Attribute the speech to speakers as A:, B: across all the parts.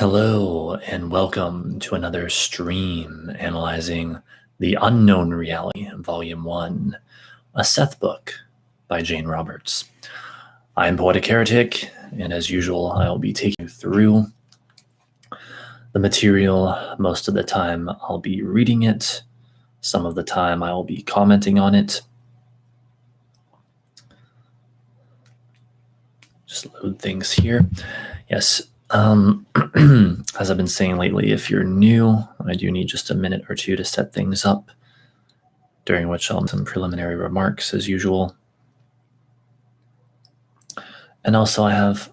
A: Hello, and welcome to another stream analyzing The Unknown Reality, Volume 1, a Seth book by Jane Roberts. I'm Poetic Heretic, and as usual, I'll be taking you through the material. Most of the time, I'll be reading it. Some of the time, I'll be commenting on it. Just load things here. Yes. As I've been saying lately, if you're new, I do need just a minute or two to set things up, during which I'll make some preliminary remarks as usual. And also I have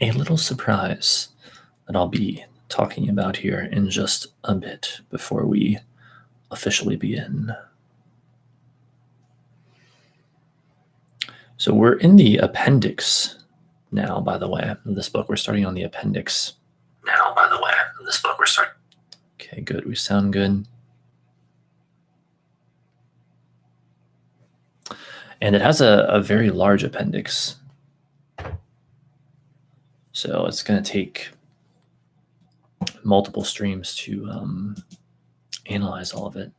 A: a little surprise that I'll be talking about here in just a bit before we officially begin. So we're in the appendix now, by the way, of this book. We're starting on the appendix. Okay, good. We sound good. And it has a very large appendix. So it's going to take multiple streams to analyze all of it.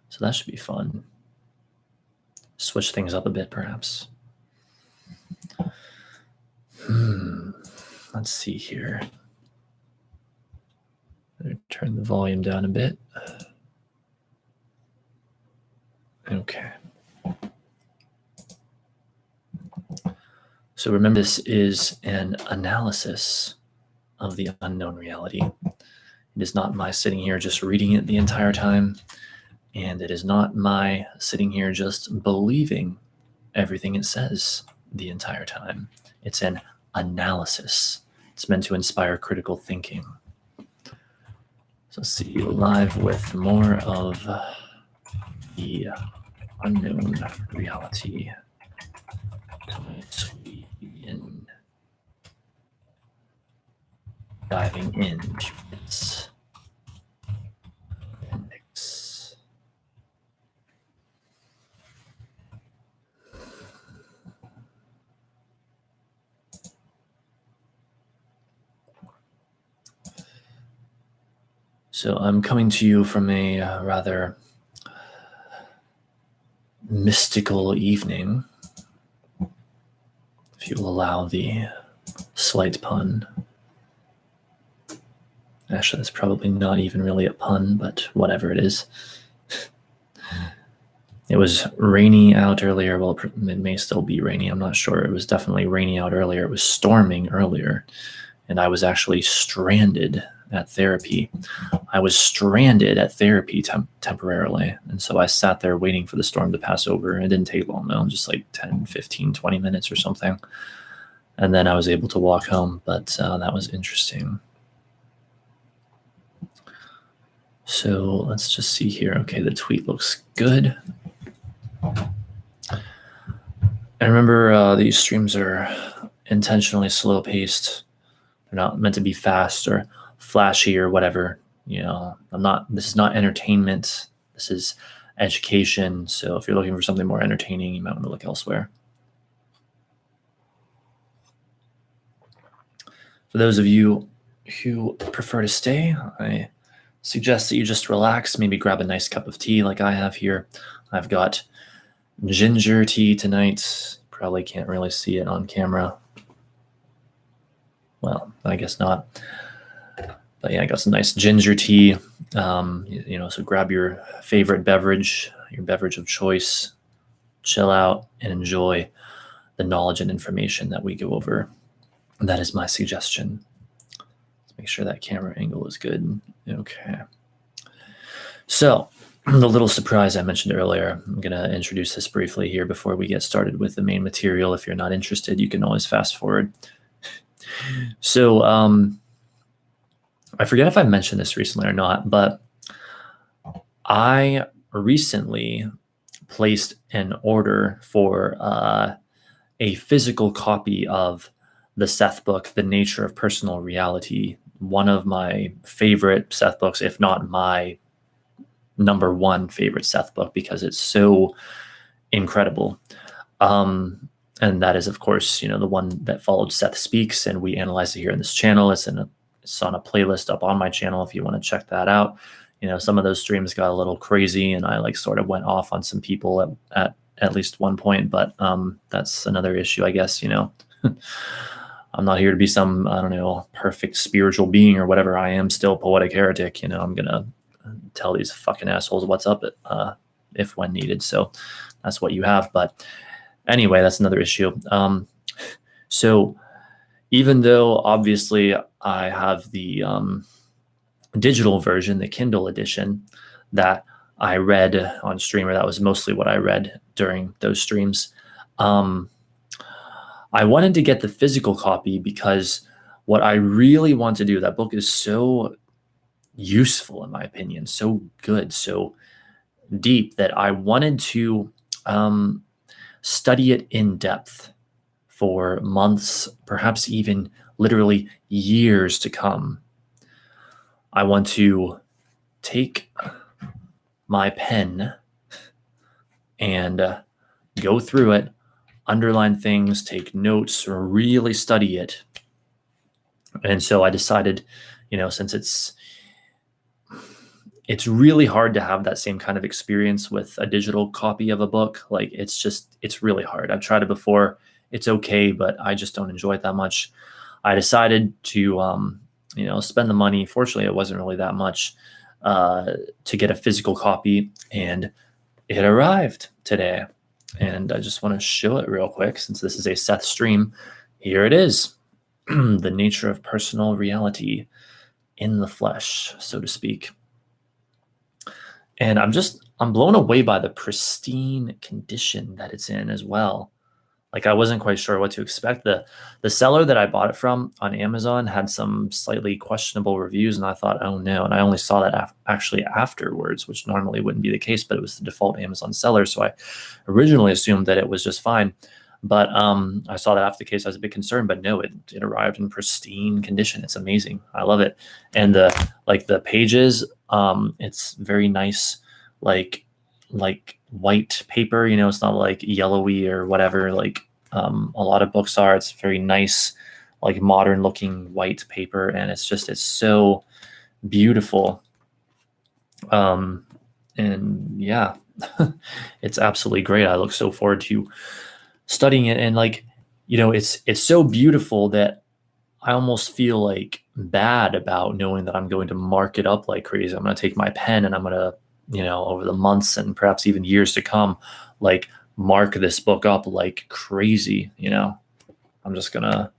A: So that should be fun. Switch things up a bit, perhaps. Let's see here. Turn the volume down a bit. Okay. So remember, this is an analysis of the unknown reality. It is not my sitting here just reading it the entire time, and it is not my sitting here just believing everything it says the entire time. It's an analysis. It's meant to inspire critical thinking. So let's see, live with more of the unknown reality. In diving into its appendix. So I'm coming to you from a rather mystical evening, if you will allow the slight pun. Actually, that's probably not even really a pun, but whatever it is. It was rainy out earlier. Well, it may still be rainy. I'm not sure. It was definitely rainy out earlier. It was storming earlier, and I was actually stranded at therapy. I was stranded at therapy temporarily, and so I sat there waiting for the storm to pass over. It didn't take long, though, just like 10, 15, 20 minutes or something. And then I was able to walk home, but that was interesting. So let's just see here. Okay, the tweet looks good. And remember, these streams are intentionally slow-paced. They're not meant to be fast or flashy or whatever. You know, this is not entertainment. This is education. So if you're looking for something more entertaining, you might want to look elsewhere. For those of you who prefer to stay, I suggest that you just relax, maybe grab a nice cup of tea like I have here. I've got ginger tea tonight. Probably can't really see it on camera. Well, I guess not. But yeah, I got some nice ginger tea. So grab your favorite beverage, your beverage of choice, chill out, and enjoy the knowledge and information that we go over. That is my suggestion. Let's make sure that camera angle is good. Okay. So the little surprise I mentioned earlier, I'm going to introduce this briefly here before we get started with the main material. If you're not interested, you can always fast forward. So I forget if I mentioned this recently or not, but I recently placed an order for a physical copy of the Seth book, The Nature of Personal Reality, one of my favorite Seth books, if not my number one favorite Seth book, because it's so incredible. And that is, of course, the one that followed Seth Speaks, and we analyzed it here in this channel. It's It's on a playlist up on my channel if you want to check that out. Some of those streams got a little crazy, and I sort of went off on some people at least one point, but that's another issue, I guess. I'm not here to be some, I don't know, perfect spiritual being or whatever. I am still poetic heretic. I'm gonna tell these fucking assholes what's up if when needed. So that's what you have. But anyway, that's another issue. So even though obviously I have the digital version, the Kindle edition that I read on stream, or that was mostly what I read during those streams, I wanted to get the physical copy because what I really want to do, that book is so useful in my opinion, so good, so deep, that I wanted to study it in depth for months, perhaps even literally years to come. I want to take my pen and go through it, underline things, take notes, or really study it. And so I decided, since it's really hard to have that same kind of experience with a digital copy of a book. It's really hard. I've tried it before. It's okay, but I just don't enjoy it that much. I decided to, spend the money. Fortunately, it wasn't really that much to get a physical copy, and it arrived today. And I just want to show it real quick, since this is a Seth stream. Here it is. The Nature of Personal Reality in the flesh, so to speak. And I'm blown away by the pristine condition that it's in as well. I wasn't quite sure what to expect. The seller that I bought it from on Amazon had some slightly questionable reviews, and I thought, oh no. And I only saw that actually afterwards, which normally wouldn't be the case, but it was the default Amazon seller. So I originally assumed that it was just fine. But I saw that after the case. I was a bit concerned, but no, it arrived in pristine condition. It's amazing. I love it. And the pages, it's very nice, like white paper. It's not like yellowy or whatever. A lot of books are. It's very nice, modern looking white paper, and it's so beautiful. And yeah, it's absolutely great. I look so forward to studying it, and it's so beautiful that I almost feel bad about knowing that I'm going to mark it up like crazy. I'm going to take my pen and I'm going to, over the months and perhaps even years to come, mark this book up like crazy. I'm just gonna,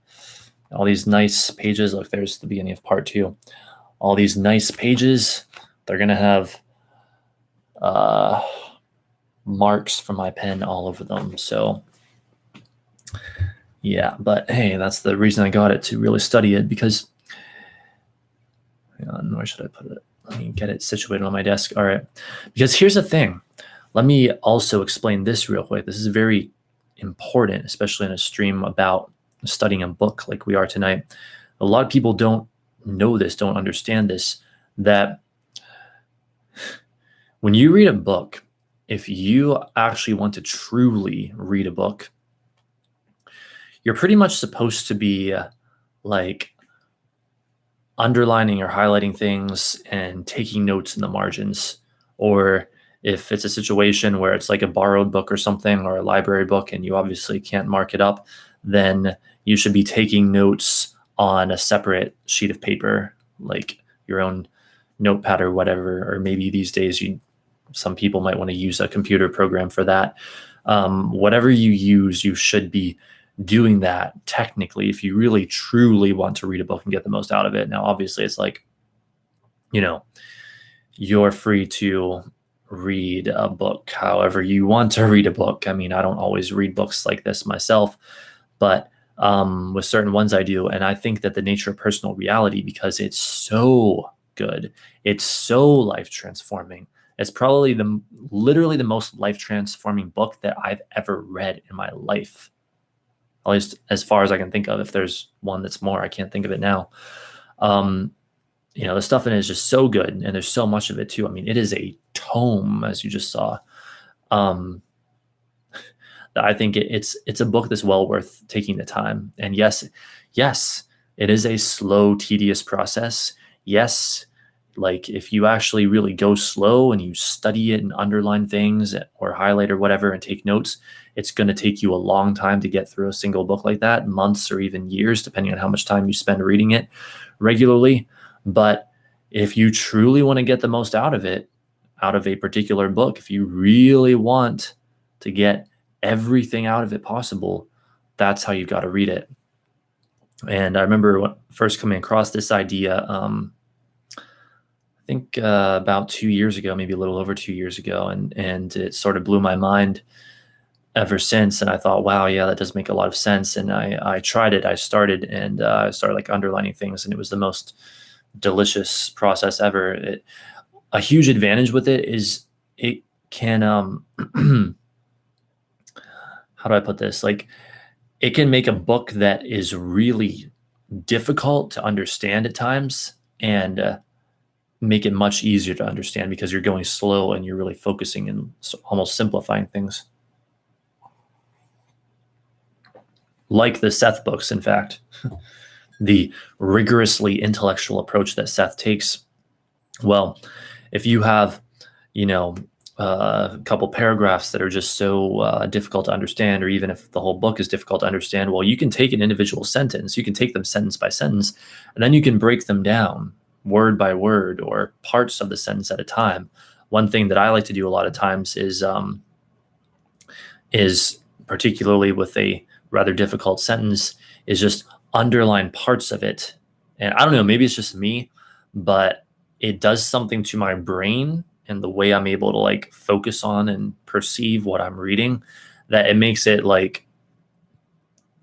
A: all these nice pages. Look, there's the beginning of part 2. All these nice pages, they're gonna have marks from my pen all over them. So yeah, but hey, that's the reason I got it, to really study it, because where should I put it? Let me get it situated on my desk. All right, because here's the thing. Let me also explain this real quick. This is very important, especially in a stream about studying a book like we are tonight. A lot of people don't know this, don't understand this, that when you read a book, if you actually want to truly read a book, you're pretty much supposed to be underlining or highlighting things and taking notes in the margins. Or if it's a situation where it's a borrowed book or something, or a library book, and you obviously can't mark it up, then you should be taking notes on a separate sheet of paper, like your own notepad or whatever. Or maybe these days some people might want to use a computer program for that. Whatever you use, you should be doing that technically if you really truly want to read a book and get the most out of it. Now, obviously, it's you're free to read a book however you want to read a book. I mean, I don't always read books like this myself, but with certain ones I do. And I think that The Nature of Personal Reality, because it's so good, it's so life transforming. It's probably literally the most life transforming book that I've ever read in my life. At least as far as I can think of. If there's one that's more, I can't think of it now. The stuff in it is just so good, and there's so much of it too. I mean, it is a tome, as you just saw. I think it's a book that's well worth taking the time. And yes, It is a slow, tedious process. Yes, like if you actually really go slow and you study it and underline things or highlight or whatever and take notes, it's going to take you a long time to get through a single book like that, months or even years, depending on how much time you spend reading it regularly. But if you truly want to get the most out of it, out of a particular book, if you really want to get everything out of it possible, that's how you got to read it. And I remember first coming across this idea, I think about 2 years ago, maybe a little over 2 years ago, and it sort of blew my mind ever since. And I thought, wow, yeah, that does make a lot of sense. And I tried it. I started like underlining things, and it was the most delicious process ever. A huge advantage with it is it can how do I put this? Like, it can make a book that is really difficult to understand at times and make it much easier to understand because you're going slow and you're really focusing and almost simplifying things. Like the Seth books, in fact, the rigorously intellectual approach that Seth takes. Well, if you have, a couple paragraphs that are just so difficult to understand, or even if the whole book is difficult to understand, well, you can take an individual sentence, you can take them sentence by sentence, and then you can break them down word by word or parts of the sentence at a time. One thing that I like to do a lot of times is particularly with a rather difficult sentence, is just underline parts of it. And I don't know, maybe it's just me, but it does something to my brain and the way I'm able to like focus on and perceive what I'm reading, that it makes it like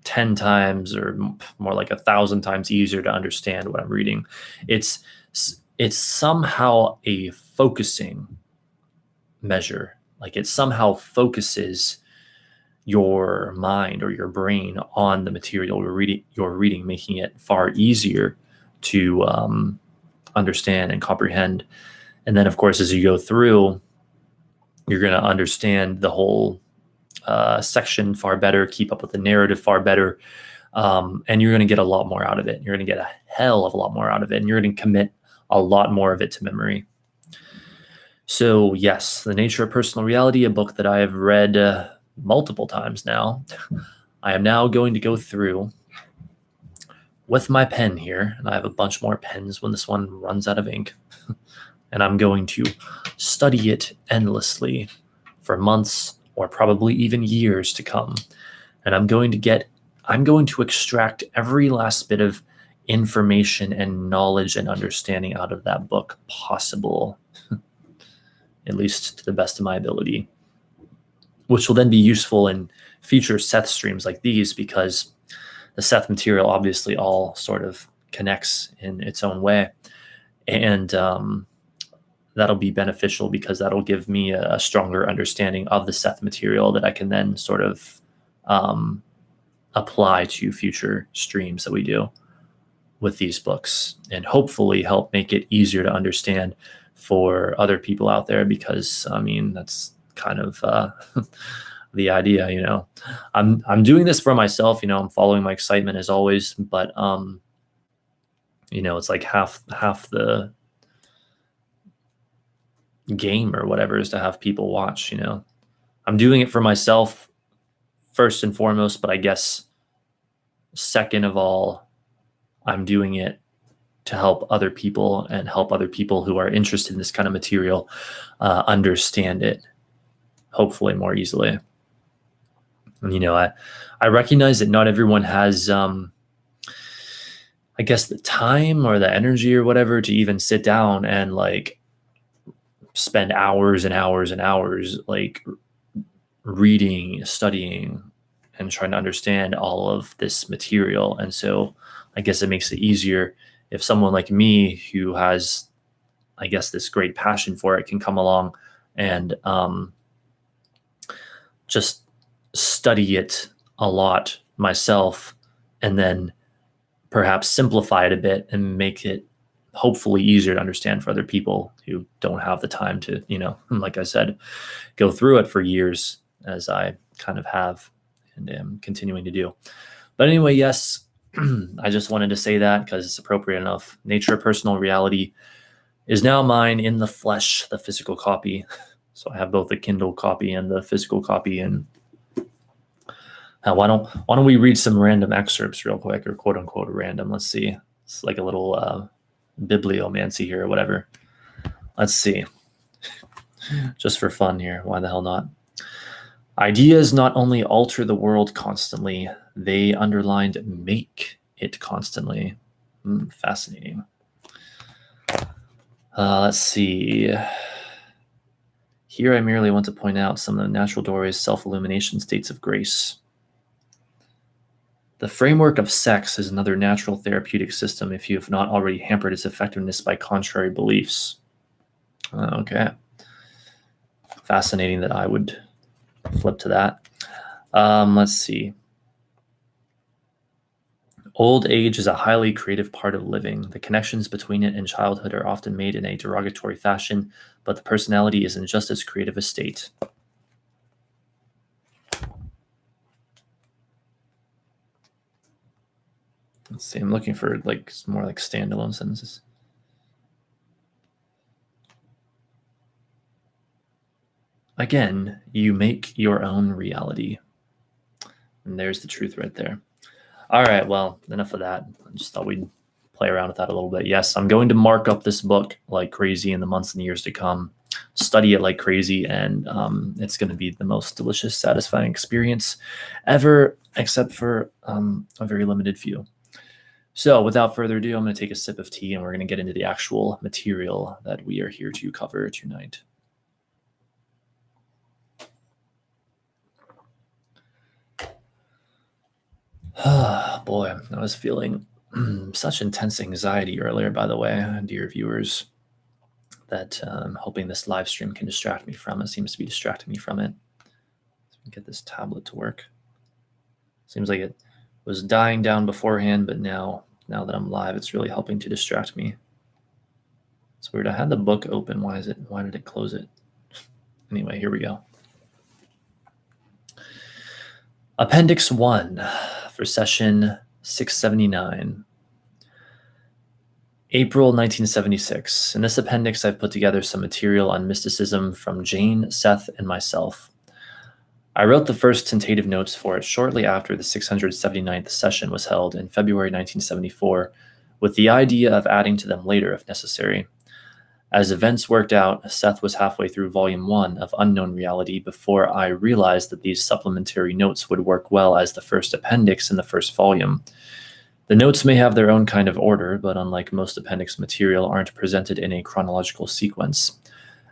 A: 10 times or more like 1,000 times easier to understand what I'm reading. It's somehow a focusing measure. Like it somehow focuses your mind or your brain on the material you're reading, making it far easier to understand and comprehend. And then, of course, as you go through, you're going to understand the whole section far better, keep up with the narrative far better, and you're going to get a lot more out of it. You're going to get a hell of a lot more out of it, and you're going to commit a lot more of it to memory. So, yes, The Nature of Personal Reality, a book that I have read multiple times now. I am now going to go through with my pen here, and I have a bunch more pens when this one runs out of ink. And I'm going to study it endlessly for months or probably even years to come. And I'm going to extract every last bit of information and knowledge and understanding out of that book possible, at least to the best of my ability, which will then be useful in future Seth streams like these, because the Seth material obviously all sort of connects in its own way. And that'll be beneficial because that'll give me a stronger understanding of the Seth material that I can then sort of apply to future streams that we do with these books, and hopefully help make it easier to understand for other people out there, because I mean, that's kind of the idea. I'm doing this for myself, I'm following my excitement as always, but it's like half the game or whatever is to have people watch. I'm doing it for myself first and foremost, but I guess second of all, I'm doing it to help other people and help other people who are interested in this kind of material understand it, hopefully more easily. And I recognize that not everyone has I guess the time or the energy or whatever to even sit down and like spend hours and hours and hours like reading, studying, and trying to understand all of this material. And so I guess it makes it easier if someone like me, who has, I guess, this great passion for it, can come along and just study it a lot myself, and then perhaps simplify it a bit and make it hopefully easier to understand for other people who don't have the time to, like I said, go through it for years, as I kind of have and am continuing to do. But anyway, yes, I just wanted to say that because it's appropriate enough. Nature Personal Reality is now mine in the flesh, the physical copy. So I have both the Kindle copy and the physical copy. And why don't we read some random excerpts real quick, or quote unquote random? Let's see. It's like a little bibliomancy here or whatever. Let's see. Just for fun here. Why the hell not? Ideas not only alter the world constantly, they underlined make it constantly. Fascinating. Let's see. Here I merely want to point out some of the natural doorways, self-illumination, states of grace. The framework of sex is another natural therapeutic system if you have not already hampered its effectiveness by contrary beliefs. Okay. Fascinating that I would flip to that. Let's see. Old age is a highly creative part of living. The connections between it and childhood are often made in a derogatory fashion, but the personality is in just as creative a state. Let's see, I'm looking for like more like standalone sentences. Again, you make your own reality. And there's the truth right there. All right, well, enough of that. I just thought we'd play around with that a little bit. Yes, I'm going to mark up this book like crazy in the months and years to come, study it like crazy, and it's going to be the most delicious, satisfying experience ever, except for a very limited few. So without further ado, I'm going to take a sip of tea, and we're going to get into the actual material that we are here to cover tonight. Boy, I was feeling such intense anxiety earlier, by the way, dear viewers, that I'm hoping this live stream can distract me from. It seems to be distracting me from it. Let's get this tablet to work. Seems like it was dying down beforehand, but now that I'm live, it's really helping to distract me. It's weird. I had the book open. Why did it close it? Anyway, here we go. Appendix 1 for session 679. April 1976. In this appendix, I've put together some material on mysticism from Jane, Seth, and myself. I wrote the first tentative notes for it shortly after the 679th session was held in February 1974, with the idea of adding to them later if necessary. As events worked out, Seth was halfway through Volume 1 of Unknown Reality before I realized that these supplementary notes would work well as the first appendix in the first volume. The notes may have their own kind of order, but unlike most appendix material, aren't presented in a chronological sequence.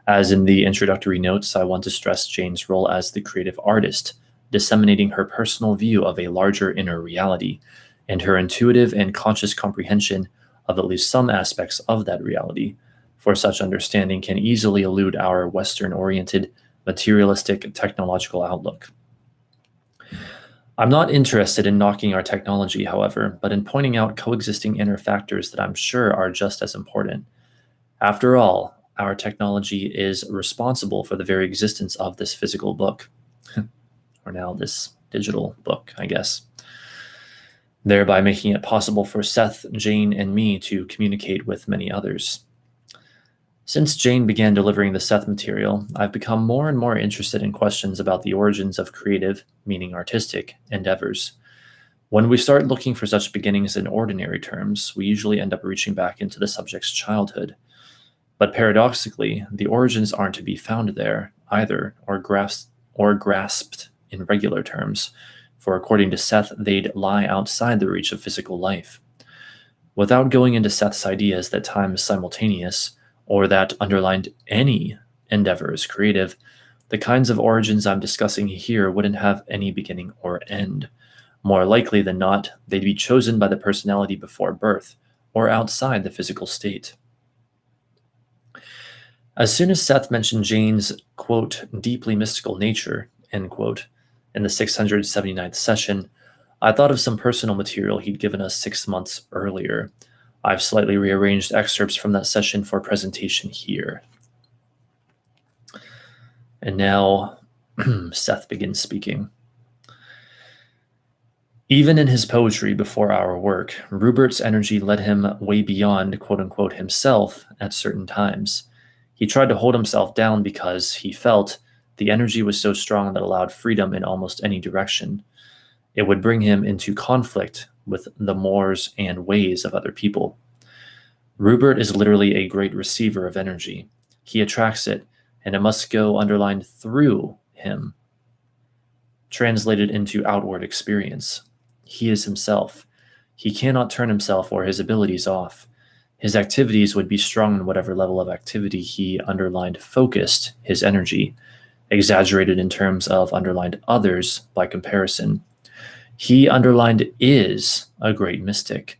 A: As in the introductory notes, I want to stress Jane's role as the creative artist, disseminating her personal view of a larger inner reality, and her intuitive and conscious comprehension of at least some aspects of that reality, for such understanding can easily elude our Western-oriented, materialistic, technological outlook. I'm not interested in knocking our technology, however, but in pointing out coexisting inner factors that I'm sure are just as important. After all, our technology is responsible for the very existence of this physical book, or now this digital book, I guess, thereby making it possible for Seth, Jane, and me to communicate with many others. Since Jane began delivering the Seth material, I've become more and more interested in questions about the origins of creative, meaning artistic, endeavors. When we start looking for such beginnings in ordinary terms, we usually end up reaching back into the subject's childhood. But paradoxically, the origins aren't to be found there either, or grasped in regular terms, for according to Seth, they'd lie outside the reach of physical life. Without going into Seth's ideas that time is simultaneous, or that underlined any endeavor is creative, the kinds of origins I'm discussing here wouldn't have any beginning or end. More likely than not, they'd be chosen by the personality before birth, or outside the physical state. As soon as Seth mentioned Jane's, quote, deeply mystical nature, end quote, in the 679th session, I thought of some personal material he'd given us 6 months earlier. I've slightly rearranged excerpts from that session for presentation here. And now Seth begins speaking. Even in his poetry before our work, Rupert's energy led him way beyond quote unquote himself at certain times. He tried to hold himself down because he felt the energy was so strong that allowed freedom in almost any direction. It would bring him into conflict with the mores and ways of other people. Rupert is literally a great receiver of energy. He attracts it, and it must go underlined through him, translated into outward experience. He is himself. He cannot turn himself or his abilities off. His activities would be strong in whatever level of activity he underlined focused his energy, exaggerated in terms of underlined others by comparison. He underlined is a great mystic.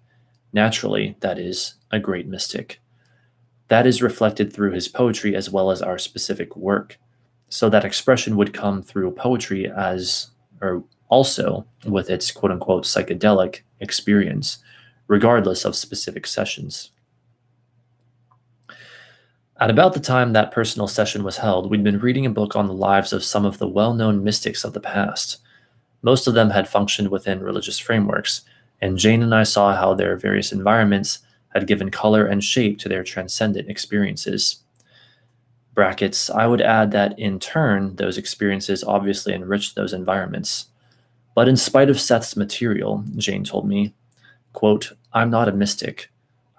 A: Naturally, that is, a great mystic. That is reflected through his poetry as well as our specific work. So that expression would come through poetry or also with its quote-unquote psychedelic experience, regardless of specific sessions. At about the time that personal session was held, we'd been reading a book on the lives of some of the well-known mystics of the past. Most of them had functioned within religious frameworks, and Jane and I saw how their various environments had given color and shape to their transcendent experiences. Brackets, I would add that in turn, those experiences obviously enriched those environments. But in spite of Seth's material, Jane told me, quote, I'm not a mystic.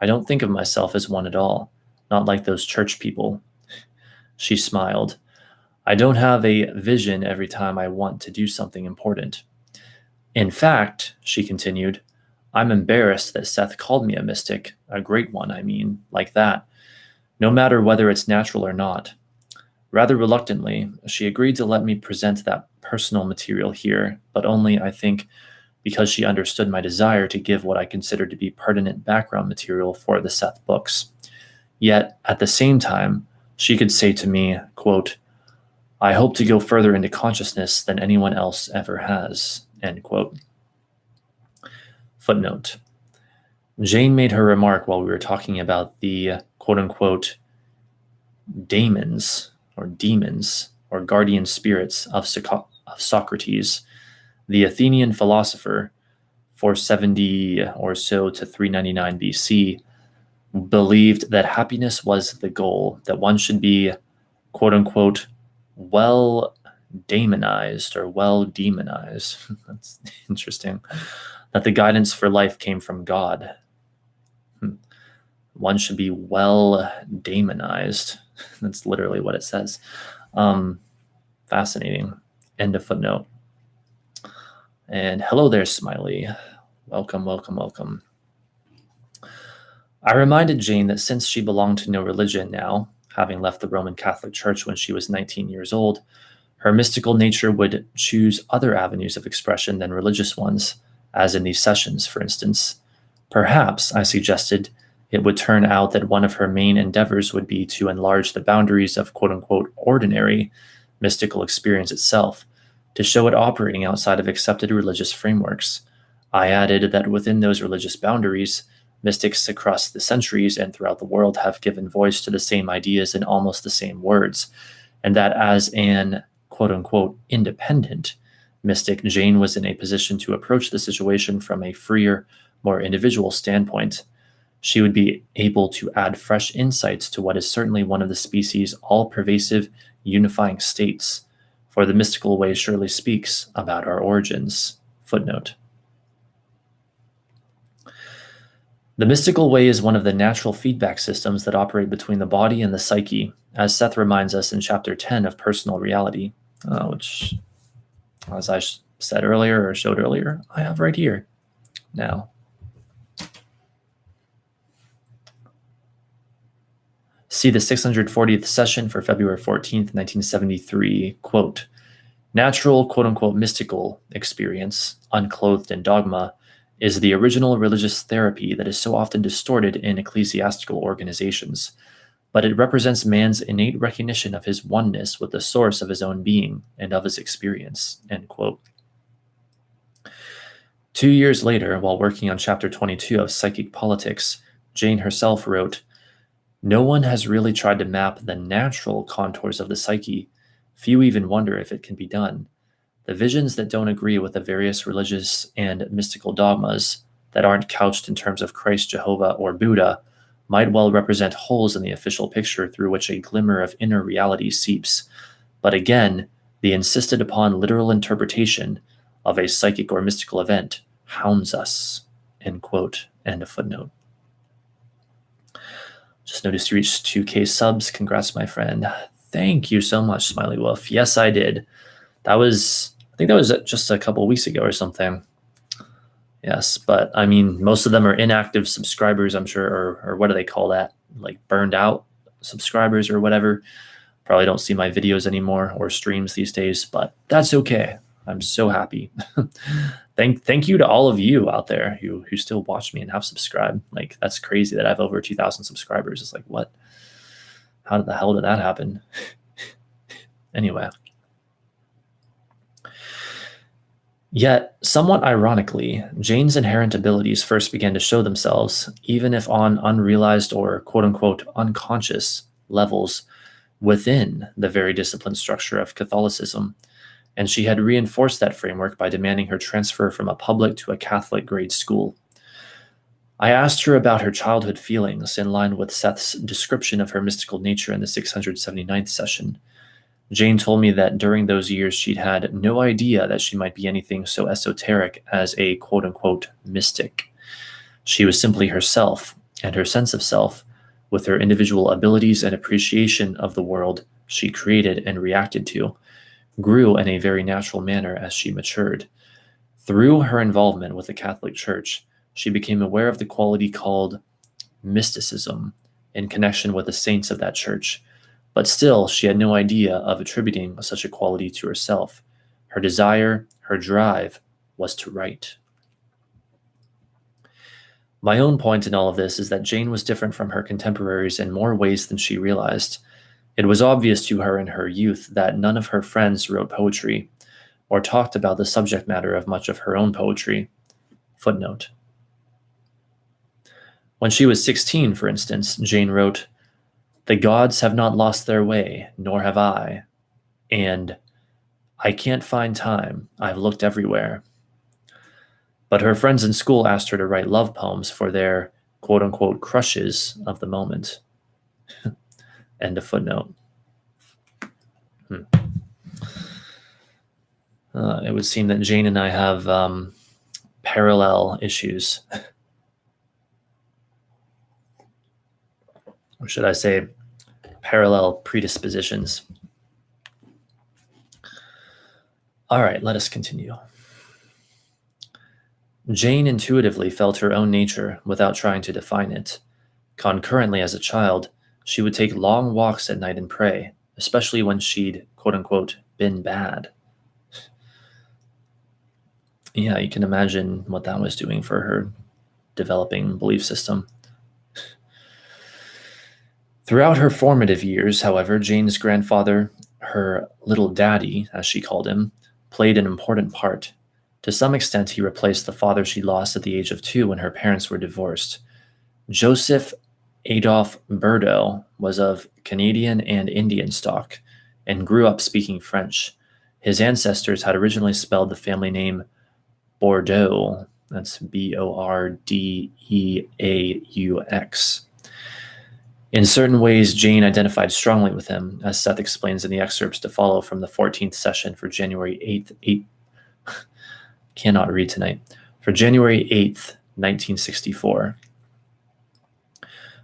A: I don't think of myself as one at all, not like those church people. She smiled. I don't have a vision every time I want to do something important. In fact, she continued, I'm embarrassed that Seth called me a mystic, a great one, I mean, like that, no matter whether it's natural or not. Rather reluctantly, she agreed to let me present that personal material here, but only, I think, because she understood my desire to give what I considered to be pertinent background material for the Seth books. Yet, at the same time, she could say to me, quote, I hope to go further into consciousness than anyone else ever has, end quote. Footnote. Jane made her remark while we were talking about the quote-unquote demons or guardian spirits of Socrates, the Athenian philosopher, 470 or so to 399 BC, believed that happiness was the goal, that one should be quote-unquote well demonized or well demonized. That's interesting. That the guidance for life came from God. One should be well demonized. That's literally what it says. Fascinating. End of footnote. And hello there, Smiley. Welcome, welcome, welcome. I reminded Jane that since she belonged to no religion now, having left the Roman Catholic Church when she was 19 years old, her mystical nature would choose other avenues of expression than religious ones, as in these sessions, for instance. Perhaps, I suggested, it would turn out that one of her main endeavors would be to enlarge the boundaries of quote-unquote ordinary mystical experience itself, to show it operating outside of accepted religious frameworks. I added that within those religious boundaries, mystics across the centuries and throughout the world have given voice to the same ideas in almost the same words, and that as an quote-unquote independent mystic, Jane was in a position to approach the situation from a freer, more individual standpoint. She would be able to add fresh insights to what is certainly one of the species' all-pervasive, unifying states, for the mystical way surely speaks about our origins. Footnote. The mystical way is one of the natural feedback systems that operate between the body and the psyche, as Seth reminds us in Chapter 10 of Personal Reality, which, as I said earlier or showed earlier, I have right here now. See the 640th session for February 14th, 1973, quote, natural, quote-unquote, mystical experience, unclothed in dogma, is the original religious therapy that is so often distorted in ecclesiastical organizations, but it represents man's innate recognition of his oneness with the source of his own being and of his experience, end quote. 2 years later, while working on Chapter 22 of Psychic Politics, Jane herself wrote, no one has really tried to map the natural contours of the psyche. Few even wonder if it can be done. The visions that don't agree with the various religious and mystical dogmas that aren't couched in terms of Christ, Jehovah, or Buddha might well represent holes in the official picture through which a glimmer of inner reality seeps. But again, the insisted upon literal interpretation of a psychic or mystical event hounds us. End quote. End of footnote. Just noticed you reached 2K subs. Congrats, my friend. Thank you so much, Smiley Wolf. Yes, I did. I think that was just a couple weeks ago or something. Yes, but I mean, most of them are inactive subscribers, I'm sure, or what do they call that? Like burned out subscribers or whatever. Probably don't see my videos anymore or streams these days, but that's okay. I'm so happy. Thank you to all of you out there who still watch me and have subscribed. Like, that's crazy that I have over 2,000 subscribers. It's like, what? How the hell did that happen? Anyway. Yet, somewhat ironically, Jane's inherent abilities first began to show themselves, even if on unrealized or quote-unquote unconscious levels within the very disciplined structure of Catholicism, and she had reinforced that framework by demanding her transfer from a public to a Catholic grade school. I asked her about her childhood feelings in line with Seth's description of her mystical nature in the 679th session. Jane told me that during those years she'd had no idea that she might be anything so esoteric as a quote-unquote mystic. She was simply herself, and her sense of self, with her individual abilities and appreciation of the world she created and reacted to, grew in a very natural manner as she matured. Through her involvement with the Catholic Church, she became aware of the quality called mysticism in connection with the saints of that church, but still she had no idea of attributing such a quality to herself. Her desire, her drive, was to write. My own point in all of this is that Jane was different from her contemporaries in more ways than she realized. It was obvious to her in her youth that none of her friends wrote poetry or talked about the subject matter of much of her own poetry. Footnote. When she was 16, for instance, Jane wrote, "The gods have not lost their way, nor have I," and "I can't find time, I've looked everywhere." But her friends in school asked her to write love poems for their quote-unquote crushes of the moment. End of footnote. It would seem that Jane and I have parallel issues. Or should I say parallel predispositions. All right, let us continue. Jane intuitively felt her own nature without trying to define it. Concurrently, as a child, she would take long walks at night and pray, especially when she'd, quote-unquote, been bad. Yeah, you can imagine what that was doing for her developing belief system. Throughout her formative years, however, Jane's grandfather, her little daddy, as she called him, played an important part. To some extent, he replaced the father she lost at the age of 2 when her parents were divorced. Joseph Adolphe Berdo was of Canadian and Indian stock and grew up speaking French. His ancestors had originally spelled the family name Bordeaux. That's Bordeaux. In certain ways, Jane identified strongly with him, as Seth explains in the excerpts to follow from the 14th session for January 8th. Cannot read tonight. For January 8th, 1964.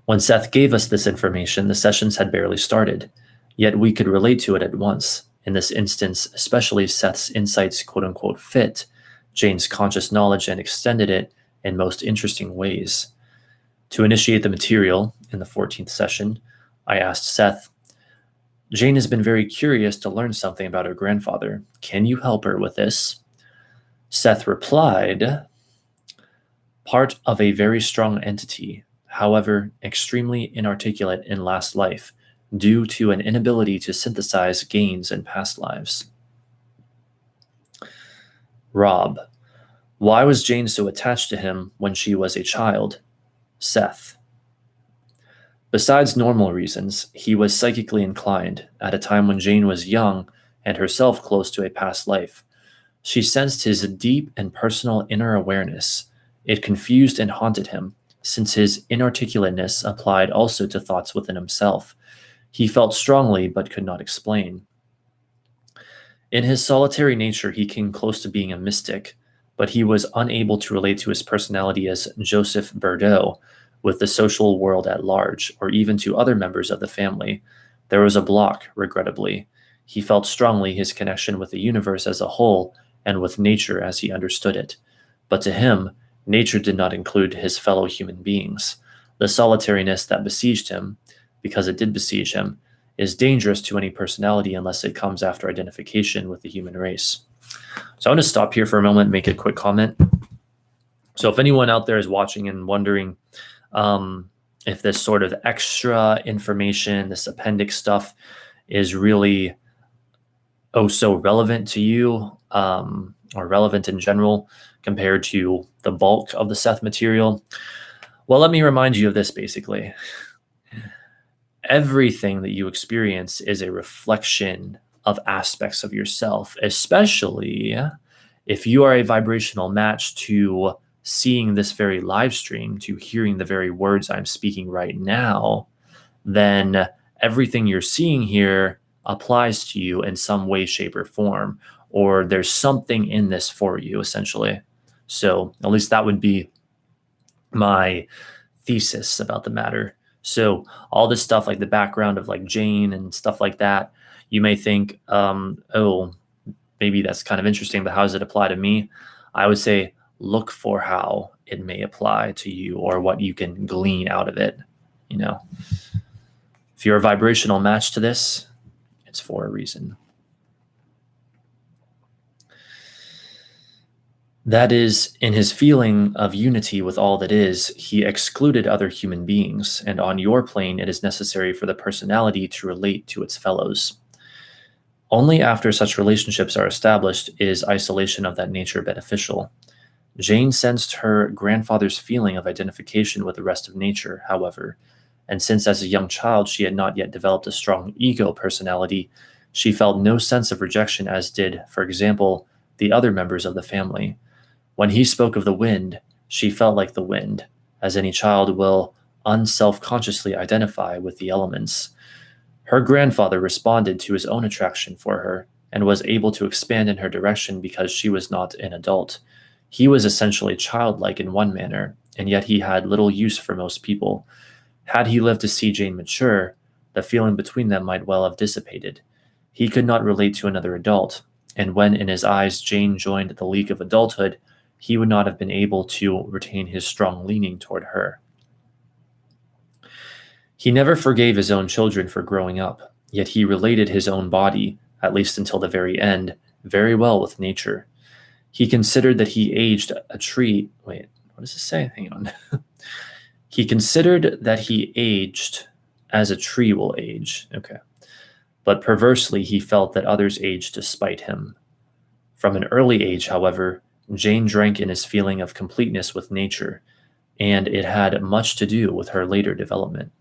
A: When Seth gave us this information, the sessions had barely started, yet we could relate to it at once. In this instance, especially Seth's insights, quote-unquote, fit Jane's conscious knowledge and extended it in most interesting ways. To initiate the material in the 14th session, I asked Seth, "Jane has been very curious to learn something about her grandfather. Can you help her with this?" Seth replied, "Part of a very strong entity, however, extremely inarticulate in last life, due to an inability to synthesize gains in past lives." Rob, why was Jane so attached to him when she was a child? Seth. Besides normal reasons, he was psychically inclined at a time when Jane was young and herself close to a past life. She sensed his deep and personal inner awareness. It confused and haunted him, since his inarticulateness applied also to thoughts within himself. He felt strongly but could not explain. In his solitary nature, he came close to being a mystic, but he was unable to relate to his personality as Joseph Bordeaux with the social world at large, or even to other members of the family. There was a block, regrettably. He felt strongly his connection with the universe as a whole and with nature as he understood it. But to him, nature did not include his fellow human beings. The solitariness that besieged him, because it did besiege him, is dangerous to any personality unless it comes after identification with the human race. So I want to stop here for a moment and make a quick comment. So if anyone out there is watching and wondering if this sort of extra information, this appendix stuff, is really so relevant to you, or relevant in general compared to the bulk of the Seth material, well, let me remind you of this basically. Everything that you experience is a reflection of aspects of yourself, especially if you are a vibrational match to seeing this very live stream, to hearing the very words I'm speaking right now, then everything you're seeing here applies to you in some way, shape, or form, or there's something in this for you, essentially. So at least that would be my thesis about the matter. So all this stuff, like the background of like Jane and stuff like that, you may think, oh, maybe that's kind of interesting, but how does it apply to me? I would say look for how it may apply to you or what you can glean out of it. You know, if you're a vibrational match to this, it's for a reason. That is, in his feeling of unity with all that is, he excluded other human beings, and on your plane it is necessary for the personality to relate to its fellows. Only after such relationships are established is isolation of that nature beneficial. Jane sensed her grandfather's feeling of identification with the rest of nature, however, and since as a young child she had not yet developed a strong ego personality, she felt no sense of rejection as did, for example, the other members of the family. When he spoke of the wind, she felt like the wind, as any child will unselfconsciously identify with the elements. Her grandfather responded to his own attraction for her and was able to expand in her direction because she was not an adult. He was essentially childlike in one manner, and yet he had little use for most people. Had he lived to see Jane mature, the feeling between them might well have dissipated. He could not relate to another adult, and when in his eyes Jane joined the league of adulthood, he would not have been able to retain his strong leaning toward her. He never forgave his own children for growing up, yet he related his own body, at least until the very end, very well with nature. He considered that he aged a tree. Wait, what does it say? Hang on. He considered that he aged as a tree will age. Okay. But perversely, he felt that others aged despite him. From an early age, however, Jane drank in his feeling of completeness with nature, and it had much to do with her later development.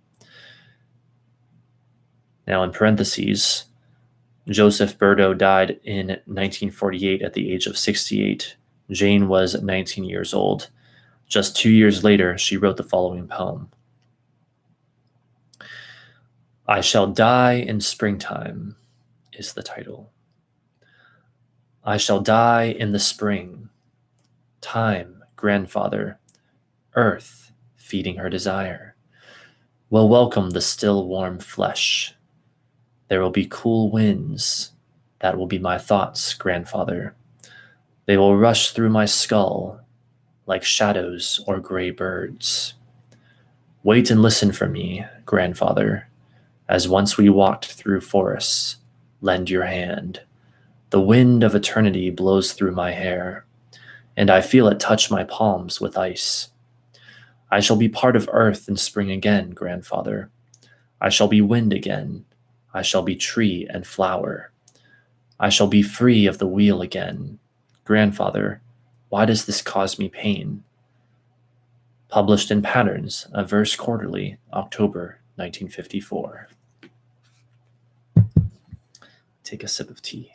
A: Now, in parentheses, Joseph Bordeaux died in 1948 at the age of 68. Jane was 19 years old. Just 2 years later, she wrote the following poem. I Shall Die in Springtime is the title. I shall die in the spring. Time, grandfather, earth, feeding her desire, will welcome the still warm flesh. There will be cool winds. That will be my thoughts, grandfather. They will rush through my skull like shadows or gray birds. Wait and listen for me, grandfather, as once we walked through forests. Lend your hand. The wind of eternity blows through my hair, and I feel it touch my palms with ice. I shall be part of earth in spring again, grandfather. I shall be wind again. I shall be tree and flower. I shall be free of the wheel again. Grandfather, why does this cause me pain? Published in Patterns, a Verse Quarterly, October 1954. Take a sip of tea.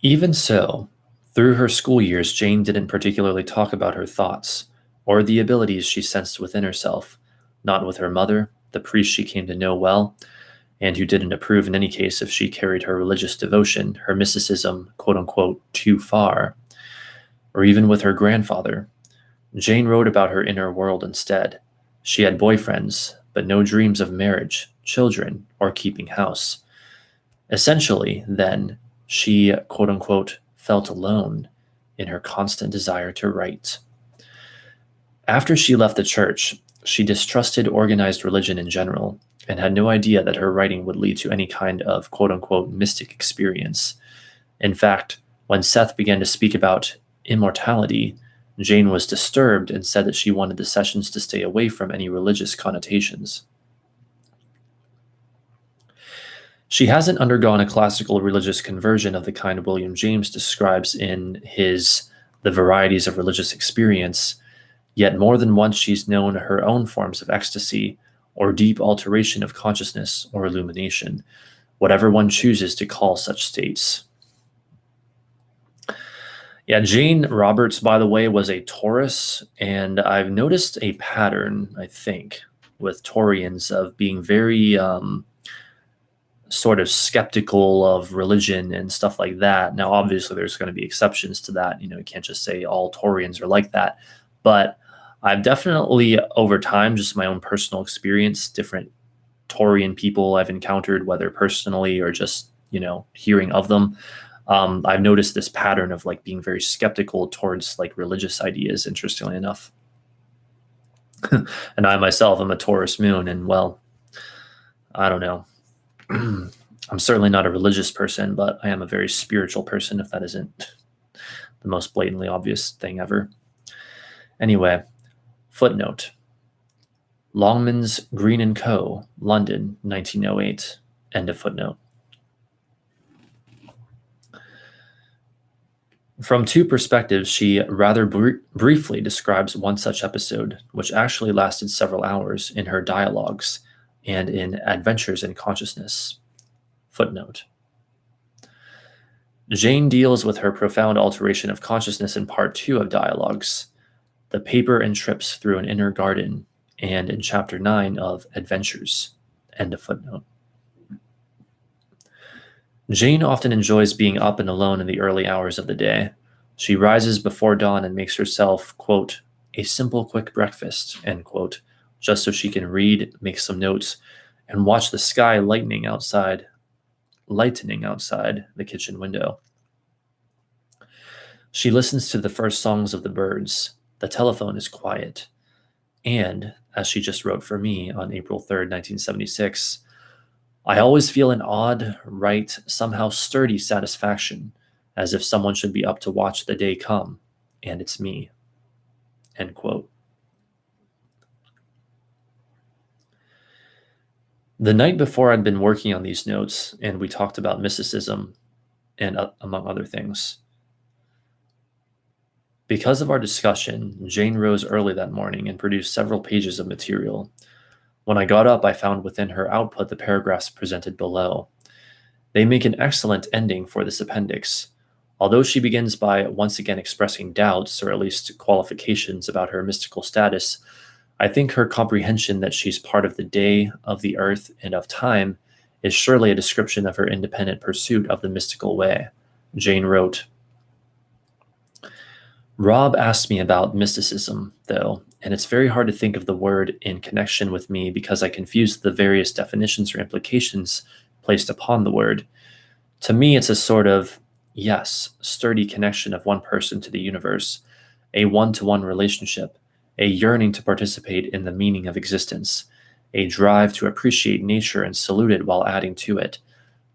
A: Even so, through her school years, Jane didn't particularly talk about her thoughts or the abilities she sensed within herself, not with her mother, the priest she came to know well, and who didn't approve in any case if she carried her religious devotion, her mysticism, quote unquote, too far, or even with her grandfather. Jane wrote about her inner world instead. She had boyfriends, but no dreams of marriage, children, or keeping house. Essentially, then, she, quote unquote, felt alone in her constant desire to write. After she left the church, she distrusted organized religion in general and had no idea that her writing would lead to any kind of quote unquote mystic experience. In fact, when Seth began to speak about immortality, Jane was disturbed and said that she wanted the sessions to stay away from any religious connotations. She hasn't undergone a classical religious conversion of the kind William James describes in his The Varieties of Religious Experience, yet more than once she's known her own forms of ecstasy or deep alteration of consciousness or illumination, whatever one chooses to call such states. Yeah, Jane Roberts, by the way, was a Taurus, and I've noticed a pattern, I think, with Taurians of being very sort of skeptical of religion and stuff like that. Now, obviously, there's going to be exceptions to that. You can't just say all Taurians are like that. But I've definitely, over time, just my own personal experience, different Taurian people I've encountered, whether personally or just, hearing of them. I've noticed this pattern of like being very skeptical towards like religious ideas, interestingly enough. And I myself am a Taurus moon, and well, I don't know. I'm certainly not a religious person, but I am a very spiritual person, if that isn't the most blatantly obvious thing ever. Anyway, footnote. Longmans, Green & Co., London, 1908. End of footnote. From two perspectives, she rather briefly describes one such episode, which actually lasted several hours, in her dialogues and in Adventures in Consciousness. Footnote. Jane deals with her profound alteration of consciousness in part 2 of Dialogues, The Paper and Trips Through an Inner Garden, and in chapter 9 of Adventures. End of footnote. Jane often enjoys being up and alone in the early hours of the day. She rises before dawn and makes herself, quote, a simple quick breakfast, end quote, just so she can read, make some notes, and watch the sky lightening outside the kitchen window. She listens to the first songs of the birds. The telephone is quiet. And, as she just wrote for me on April 3rd, 1976, I always feel an odd, right, somehow sturdy satisfaction, as if someone should be up to watch the day come, and it's me. End quote. The night before I'd been working on these notes, and we talked about mysticism, and among other things. Because of our discussion, Jane rose early that morning and produced several pages of material. When I got up, I found within her output the paragraphs presented below. They make an excellent ending for this appendix. Although she begins by once again expressing doubts, or at least qualifications, about her mystical status, I think her comprehension that she's part of the day, of the earth, and of time is surely a description of her independent pursuit of the mystical way. Jane wrote, Rob asked me about mysticism, though, and it's very hard to think of the word in connection with me because I confuse the various definitions or implications placed upon the word. To me, it's a sort of, yes, sturdy connection of one person to the universe, a one-to-one relationship, a yearning to participate in the meaning of existence, a drive to appreciate nature and salute it while adding to it,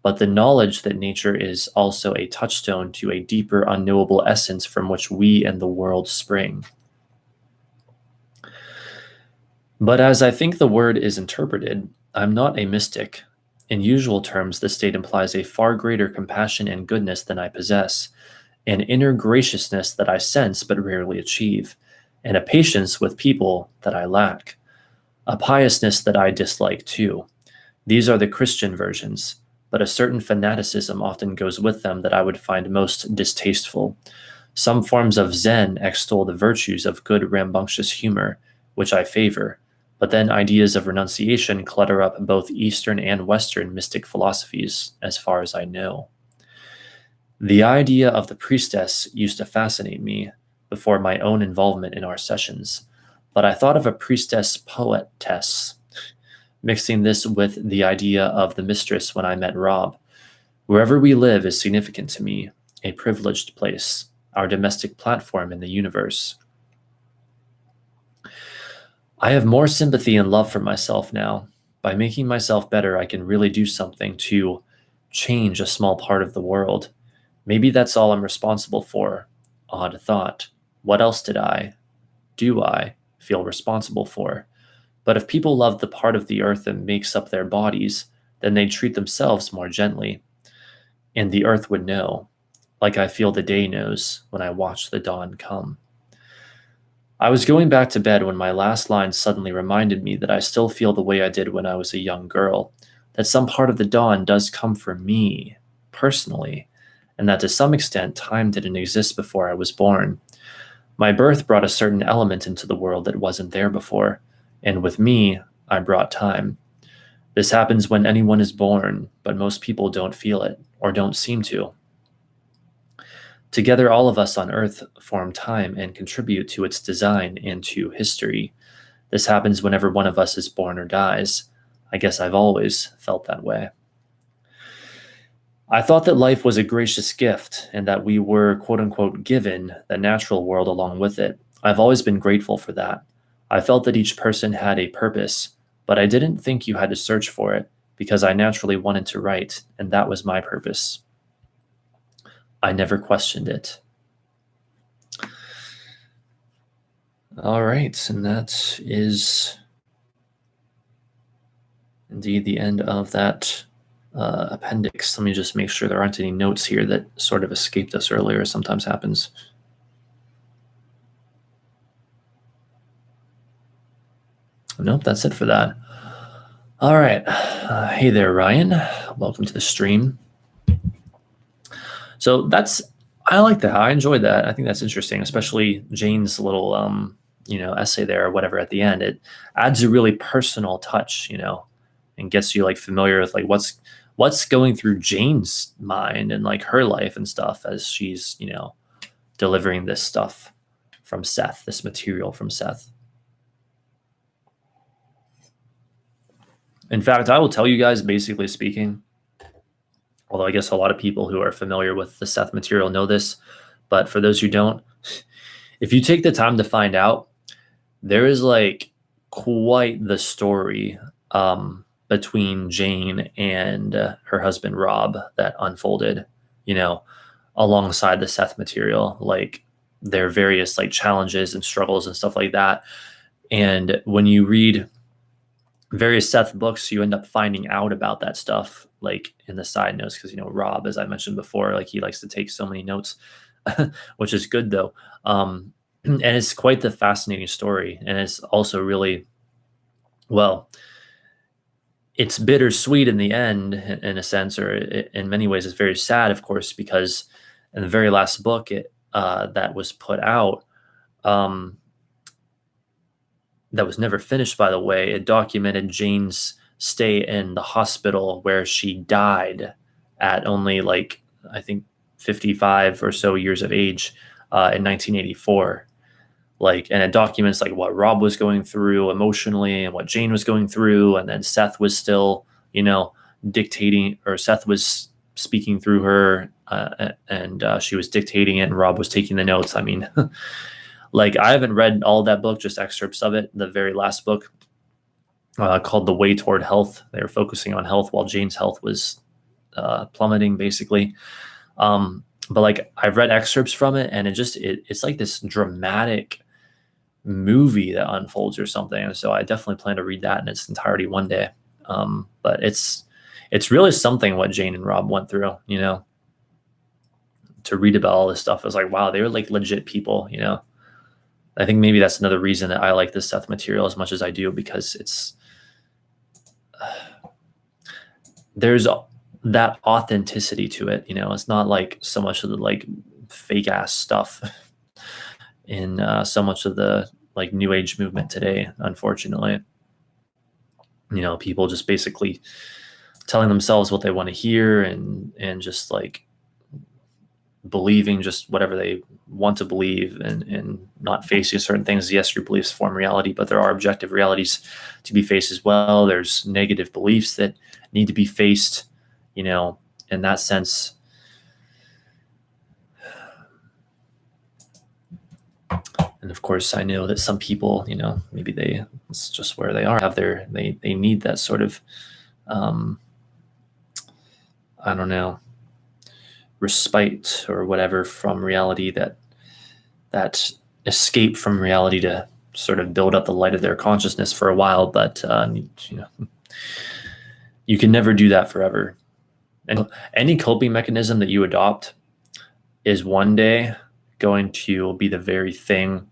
A: but the knowledge that nature is also a touchstone to a deeper, unknowable essence from which we and the world spring. But as I think the word is interpreted, I'm not a mystic. In usual terms, this state implies a far greater compassion and goodness than I possess, an inner graciousness that I sense but rarely achieve, and a patience with people that I lack, a piousness that I dislike too. These are the Christian versions. but a certain fanaticism often goes with them that I would find most distasteful. Some forms of Zen extol the virtues of good rambunctious humor, which I favor, but then ideas of renunciation clutter up both Eastern and Western mystic philosophies, as far as I know. The idea of the priestess used to fascinate me before my own involvement in our sessions, but I thought of a priestess poetess, mixing this with the idea of the mistress when I met Rob. Wherever we live is significant to me, a privileged place, our domestic platform in the universe. I have more sympathy and love for myself now. By making myself better, I can really do something to change a small part of the world. Maybe that's all I'm responsible for. Odd thought. What else do I feel responsible for? But if people love the part of the earth that makes up their bodies, then they'd treat themselves more gently. And the earth would know, like I feel the day knows when I watch the dawn come. I was going back to bed when my last line suddenly reminded me that I still feel the way I did when I was a young girl, that some part of the dawn does come for me, personally, and that to some extent time didn't exist before I was born. My birth brought a certain element into the world that wasn't there before, and with me, I brought time. This happens when anyone is born, but most people don't feel it, or don't seem to. Together, all of us on Earth form time and contribute to its design and to history. This happens whenever one of us is born or dies. I guess I've always felt that way. I thought that life was a gracious gift and that we were, quote unquote, given the natural world along with it. I've always been grateful for that. I felt that each person had a purpose, but I didn't think you had to search for it because I naturally wanted to write, and that was my purpose. I never questioned it. All right, and that is indeed the end of that appendix. Let me just make sure there aren't any notes here that sort of escaped us earlier. Sometimes happens. Nope, that's it for that. All right. Hey there, Ryan. Welcome to the stream. So I like that. I enjoyed that. I think that's interesting, especially Jane's little, essay there or whatever at the end. It adds a really personal touch, and gets you like familiar with like what's going through Jane's mind and like her life and stuff as she's, delivering this stuff from Seth, this material from Seth. In fact, I will tell you guys, basically speaking, although I guess a lot of people who are familiar with the Seth material know this, but for those who don't, if you take the time to find out, there is like quite the story between Jane and her husband Rob that unfolded, alongside the Seth material, like their various like challenges and struggles and stuff like that. And when you read various Seth books, you end up finding out about that stuff, like in the side notes, because Rob, as I mentioned before, like he likes to take so many notes, which is good though. And it's quite the fascinating story, and it's also really, well, it's bittersweet in the end, in a sense, or in many ways, it's very sad, of course, because in the very last book that was put out. That was never finished, by the way. It documented Jane's stay in the hospital where she died at only like, I think 55 or so years of age in 1984. And it documents like what Rob was going through emotionally and what Jane was going through. And then Seth was still, dictating, or Seth was speaking through her and she was dictating it and Rob was taking the notes. I mean, like, I haven't read all that book, just excerpts of it. The very last book called The Way Toward Health. They were focusing on health while Jane's health was plummeting, basically. But like, I've read excerpts from it, and it's like this dramatic movie that unfolds or something. And so I definitely plan to read that in its entirety one day. But it's really something what Jane and Rob went through, to read about all this stuff. I was like, wow, they were like legit people, I think maybe that's another reason that I like this Seth material as much as I do, because there's that authenticity to it. It's not like so much of the like fake ass stuff in so much of the like new age movement today, unfortunately. People just basically telling themselves what they want to hear and just like believing just whatever they want to believe and not facing certain things. Yes, your beliefs form reality, but there are objective realities to be faced as well. There's negative beliefs that need to be faced, in that sense. And of course, I know that some people, maybe it's just where they are, they need that sort of, I don't know, respite or whatever from reality, that escape from reality to sort of build up the light of their consciousness for a while. But, you can never do that forever. And any coping mechanism that you adopt is one day going to be the very thing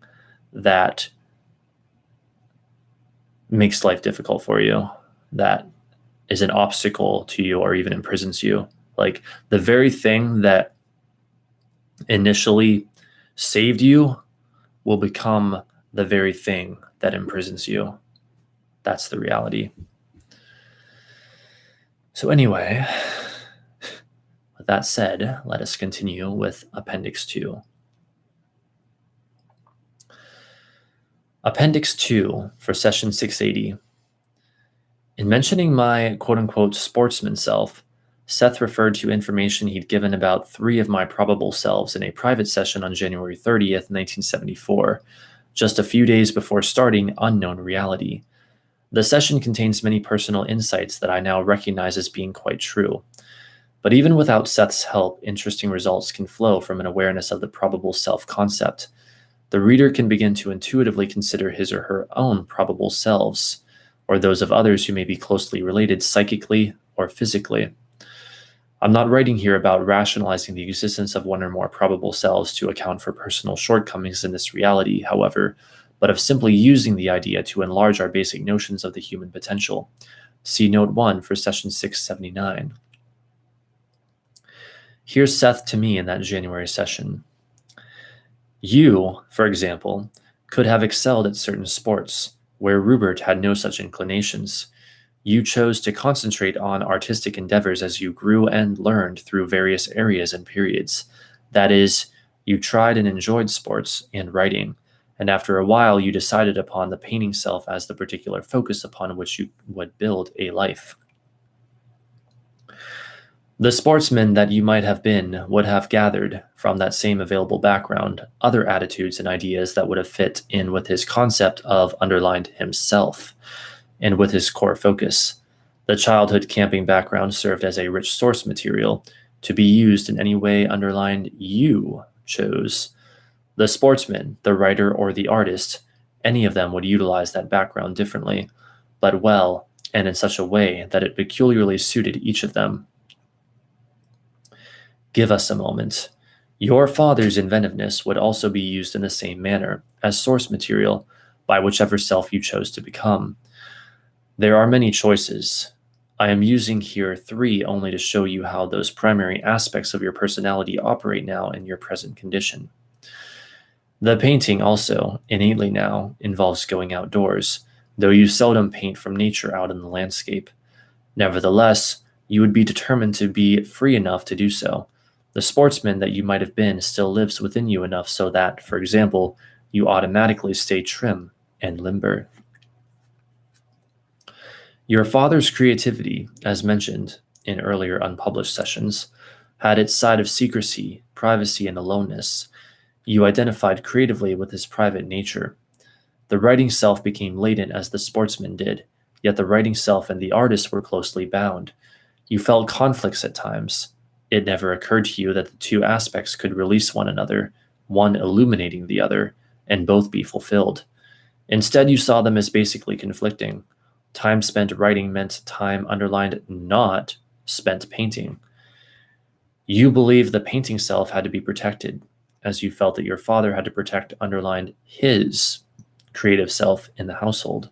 A: that makes life difficult for you, that is an obstacle to you or even imprisons you. Like the very thing that initially saved you will become the very thing that imprisons you. That's the reality. So anyway, with that said, let us continue with Appendix 2. Appendix 2 for session 680. In mentioning my quote-unquote sportsman self, Seth referred to information he'd given about 3 of my probable selves in a private session on January 30th, 1974, just a few days before starting Unknown Reality. The session contains many personal insights that I now recognize as being quite true. But even without Seth's help, interesting results can flow from an awareness of the probable self concept. The reader can begin to intuitively consider his or her own probable selves, or those of others who may be closely related psychically or physically. I'm not writing here about rationalizing the existence of one or more probable selves to account for personal shortcomings in this reality, however, but of simply using the idea to enlarge our basic notions of the human potential. See Note 1 for session 679. Here's Seth to me in that January session. You, for example, could have excelled at certain sports, where Rupert had no such inclinations. You chose to concentrate on artistic endeavors as you grew and learned through various areas and periods. That is, you tried and enjoyed sports and writing, and after a while you decided upon the painting self as the particular focus upon which you would build a life. The sportsman that you might have been would have gathered, from that same available background, other attitudes and ideas that would have fit in with his concept of underlined himself, and with his core focus. The childhood camping background served as a rich source material to be used in any way underlined you chose. The sportsman, the writer, or the artist, any of them would utilize that background differently, but well, and in such a way that it peculiarly suited each of them. Give us a moment. Your father's inventiveness would also be used in the same manner, as source material, by whichever self you chose to become. There are many choices. I am using here 3 only to show you how those primary aspects of your personality operate now in your present condition. The painting also, innately now, involves going outdoors, though you seldom paint from nature out in the landscape. Nevertheless, you would be determined to be free enough to do so. The sportsman that you might have been still lives within you enough so that, for example, you automatically stay trim and limber. Your father's creativity, as mentioned in earlier unpublished sessions, had its side of secrecy, privacy, and aloneness. You identified creatively with his private nature. The writing self became latent as the sportsman did, yet the writing self and the artist were closely bound. You felt conflicts at times. It never occurred to you that the 2 aspects could release one another, one illuminating the other, and both be fulfilled. Instead, you saw them as basically conflicting. Time spent writing meant time underlined not spent painting. You believed the painting self had to be protected, as you felt that your father had to protect underlined his creative self in the household.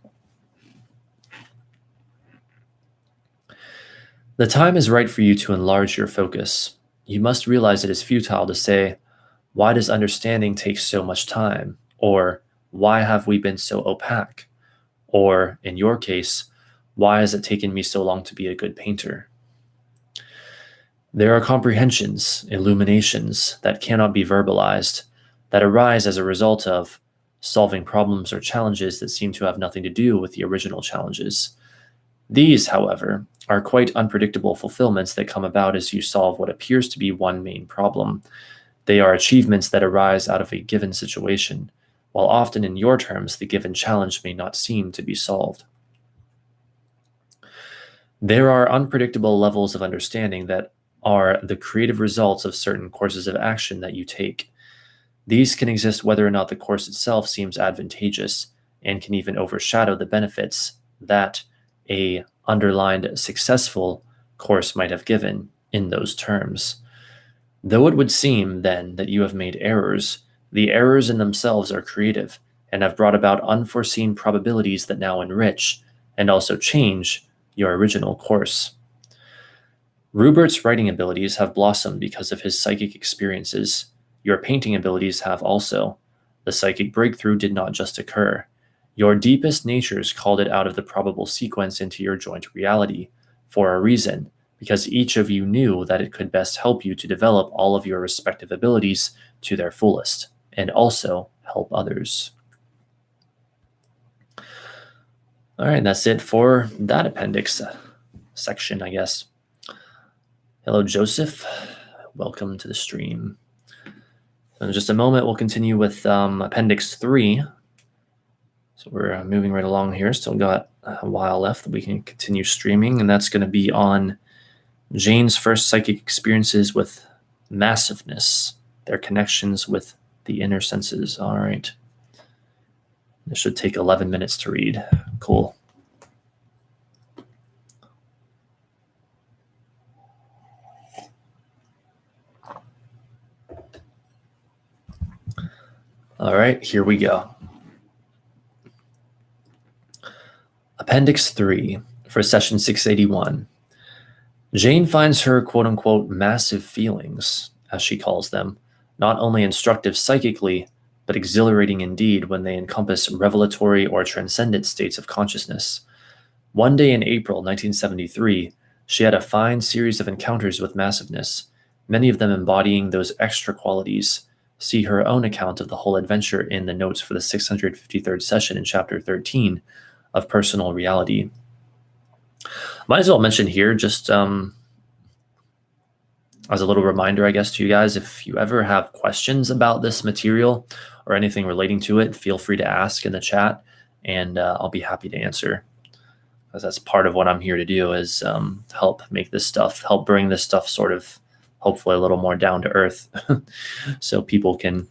A: The time is right for you to enlarge your focus. You must realize it is futile to say, why does understanding take so much time? Or why have we been so opaque? Or, in your case, why has it taken me so long to be a good painter? There are comprehensions, illuminations that cannot be verbalized, that arise as a result of solving problems or challenges that seem to have nothing to do with the original challenges. These, however, are quite unpredictable fulfillments that come about as you solve what appears to be one main problem. They are achievements that arise out of a given situation, while often in your terms the given challenge may not seem to be solved. There are unpredictable levels of understanding that are the creative results of certain courses of action that you take. These can exist whether or not the course itself seems advantageous, and can even overshadow the benefits that a underlined successful course might have given in those terms. Though it would seem, then, that you have made errors, the errors in themselves are creative and have brought about unforeseen probabilities that now enrich and also change your original course. Rupert's writing abilities have blossomed because of his psychic experiences. Your painting abilities have also. The psychic breakthrough did not just occur. Your deepest natures called it out of the probable sequence into your joint reality for a reason, because each of you knew that it could best help you to develop all of your respective abilities to their fullest, and also help others. All right, that's it for that appendix section, I guess. Hello, Joseph. Welcome to the stream. So in just a moment, we'll continue with Appendix 3. So we're moving right along here. Still got a while left that we can continue streaming, and that's going to be on Jane's first psychic experiences with massiveness, their connections with the inner senses. All right. This should take 11 minutes to read. Cool. All right, here we go. Appendix 3 for session 681. Jane finds her quote-unquote massive feelings, as she calls them, not only instructive psychically, but exhilarating indeed when they encompass revelatory or transcendent states of consciousness. One day in April 1973, she had a fine series of encounters with massiveness, many of them embodying those extra qualities. See her own account of the whole adventure in the notes for the 653rd session in Chapter 13 of Personal Reality. Might as well mention here, just as a little reminder, I guess, to you guys, if you ever have questions about this material or anything relating to it, feel free to ask in the chat, and I'll be happy to answer. Because that's part of what I'm here to do, is help make this stuff, help bring this stuff sort of, hopefully, a little more down to earth, so people can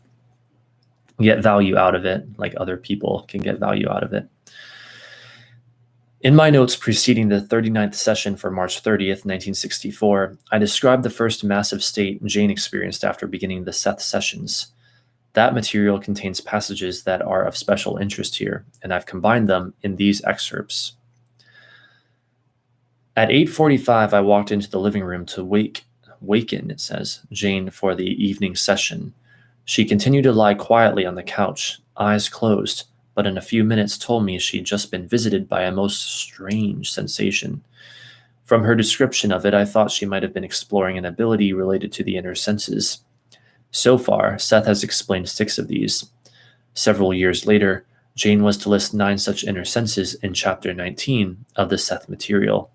A: get value out of it, like other people can get value out of it. In my notes preceding the 39th session for March 30th, 1964, I described the first massive state Jane experienced after beginning the Seth sessions. That material contains passages that are of special interest here, and I've combined them in these excerpts. At 8:45, I walked into the living room to waken, it says, Jane for the evening session. She continued to lie quietly on the couch, eyes closed, but in a few minutes told me she'd just been visited by a most strange sensation. From her description of it, I thought she might have been exploring an ability related to the inner senses. So far, Seth has explained 6 of these. Several years later, Jane was to list 9 such inner senses in Chapter 19 of the Seth material.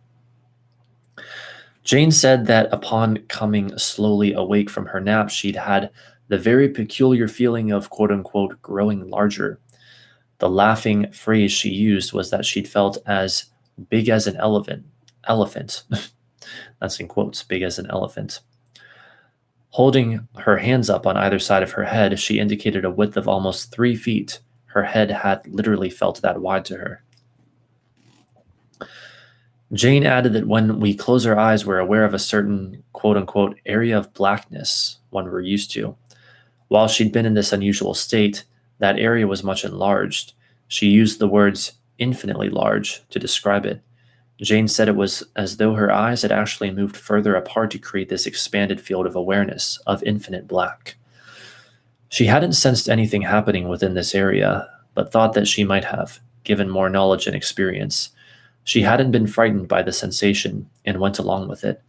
A: Jane said that upon coming slowly awake from her nap, she'd had the very peculiar feeling of quote-unquote growing larger. The laughing phrase she used was that she'd felt as big as an elephant. That's in quotes, big as an elephant. Holding her hands up on either side of her head, she indicated a width of almost 3 feet. Her head had literally felt that wide to her. Jane added that when we close our eyes, we're aware of a certain quote-unquote area of blackness, one we're used to. While she'd been in this unusual state, that area was much enlarged. She used the words infinitely large to describe it. Jane said it was as though her eyes had actually moved further apart to create this expanded field of awareness of infinite black. She hadn't sensed anything happening within this area, but thought that she might have, given more knowledge and experience. She hadn't been frightened by the sensation and went along with it.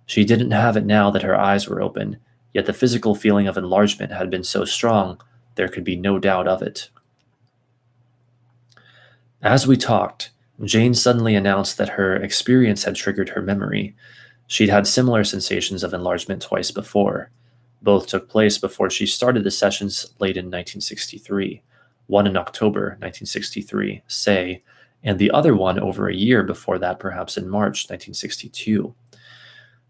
A: She didn't have it now that her eyes were open, yet the physical feeling of enlargement had been so strong there could be no doubt of it. As we talked, Jane suddenly announced that her experience had triggered her memory. She'd had similar sensations of enlargement twice before. Both took place before she started the sessions late in 1963, one in October 1963, say, and the other one over a year before that, perhaps in March 1962.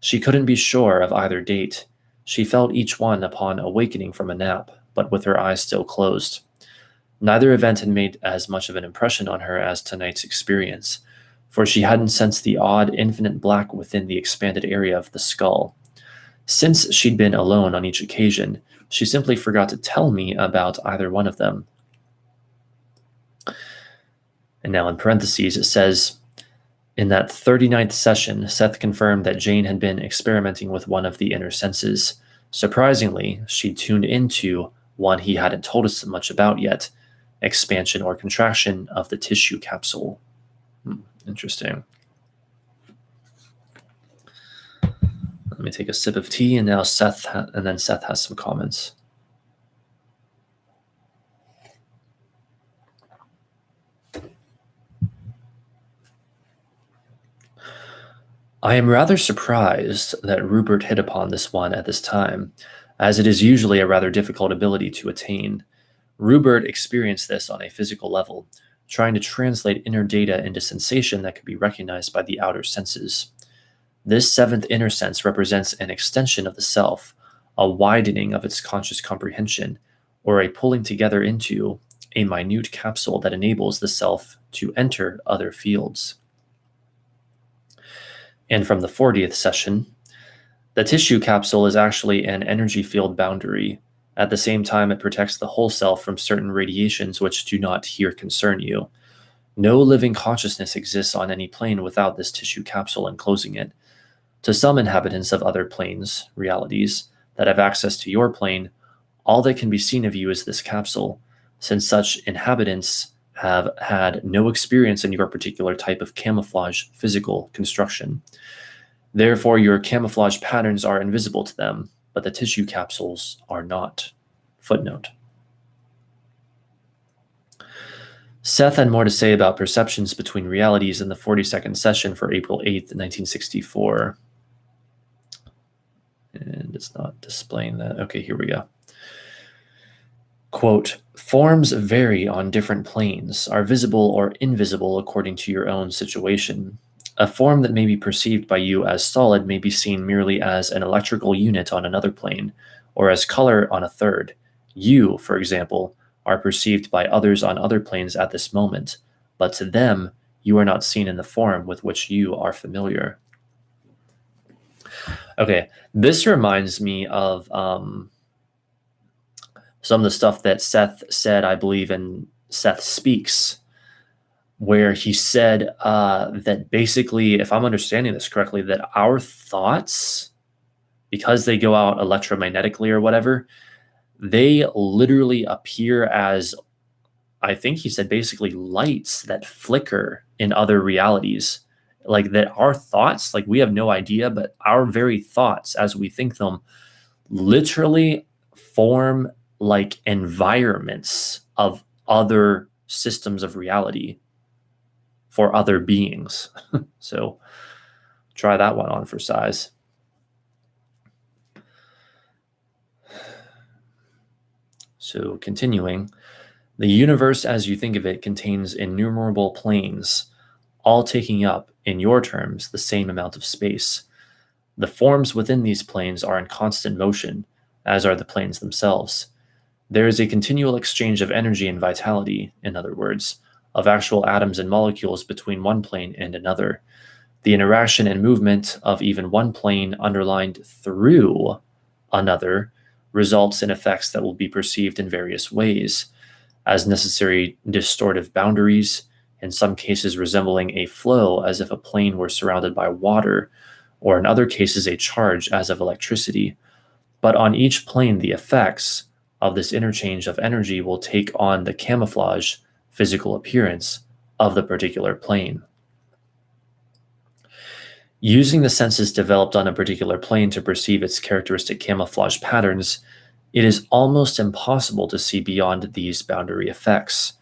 A: She couldn't be sure of either date. She felt each one upon awakening from a nap, but with her eyes still closed. Neither event had made as much of an impression on her as tonight's experience, for she hadn't sensed the odd, infinite black within the expanded area of the skull. Since she'd been alone on each occasion, she simply forgot to tell me about either one of them. And now in parentheses, it says, in that 39th session, Seth confirmed that Jane had been experimenting with one of the inner senses. Surprisingly, she'd tuned into one he hadn't told us much about yet, expansion or contraction of the tissue capsule. Interesting. Let me take a sip of tea, and now Seth has some comments. I am rather surprised that Rupert hit upon this one at this time, as it is usually a rather difficult ability to attain. Rupert experienced this on a physical level, trying to translate inner data into sensation that could be recognized by the outer senses. This seventh inner sense represents an extension of the self, a widening of its conscious comprehension, or a pulling together into a minute capsule that enables the self to enter other fields. And from the 40th session, the tissue capsule is actually an energy field boundary. At the same time, it protects the whole self from certain radiations which do not here concern you. No living consciousness exists on any plane without this tissue capsule enclosing it. To some inhabitants of other planes, realities, that have access to your plane, all that can be seen of you is this capsule, since such inhabitants have had no experience in your particular type of camouflage physical construction. Therefore, your camouflage patterns are invisible to them, but the tissue capsules are not. Footnote. Seth had more to say about perceptions between realities in the 42nd session for April 8th, 1964. And it's not displaying that. Okay, here we go. Quote, forms vary on different planes, are visible or invisible according to your own situation. A form that may be perceived by you as solid may be seen merely as an electrical unit on another plane, or as color on a third. You, for example, are perceived by others on other planes at this moment, but to them, you are not seen in the form with which you are familiar. Okay, this reminds me of some of the stuff that Seth said, I believe, in Seth Speaks, where he said that basically, if I'm understanding this correctly, that our thoughts, because they go out electromagnetically or whatever, they literally appear as, I think he said, basically lights that flicker in other realities. Like that our thoughts, like we have no idea, but our very thoughts as we think them literally form like environments of other systems of reality for other beings. So try that one on for size. So continuing, the universe as you think of it contains innumerable planes, all taking up, in your terms, the same amount of space. The forms within these planes are in constant motion, as are the planes themselves. There is a continual exchange of energy and vitality, in other words, of actual atoms and molecules between one plane and another. The interaction and movement of even one plane underlined through another results in effects that will be perceived in various ways, as necessary distortive boundaries, in some cases resembling a flow as if a plane were surrounded by water, or in other cases a charge as of electricity. But on each plane, the effects of this interchange of energy will take on the camouflage physical appearance of the particular plane. Using the senses developed on a particular plane to perceive its characteristic camouflage patterns, it is almost impossible to see beyond these boundary effects.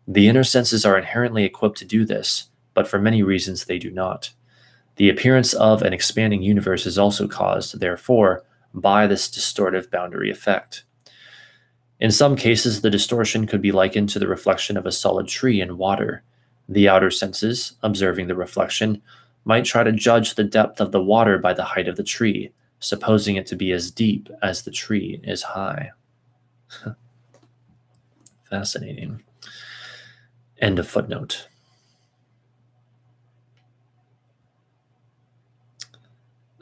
A: The inner senses are inherently equipped to do this, but for many reasons they do not. The appearance of an expanding universe is also caused, therefore, by this distortive boundary effect. In some cases, the distortion could be likened to the reflection of a solid tree in water. The outer senses, observing the reflection, might try to judge the depth of the water by the height of the tree, supposing it to be as deep as the tree is high. Fascinating. End of footnote.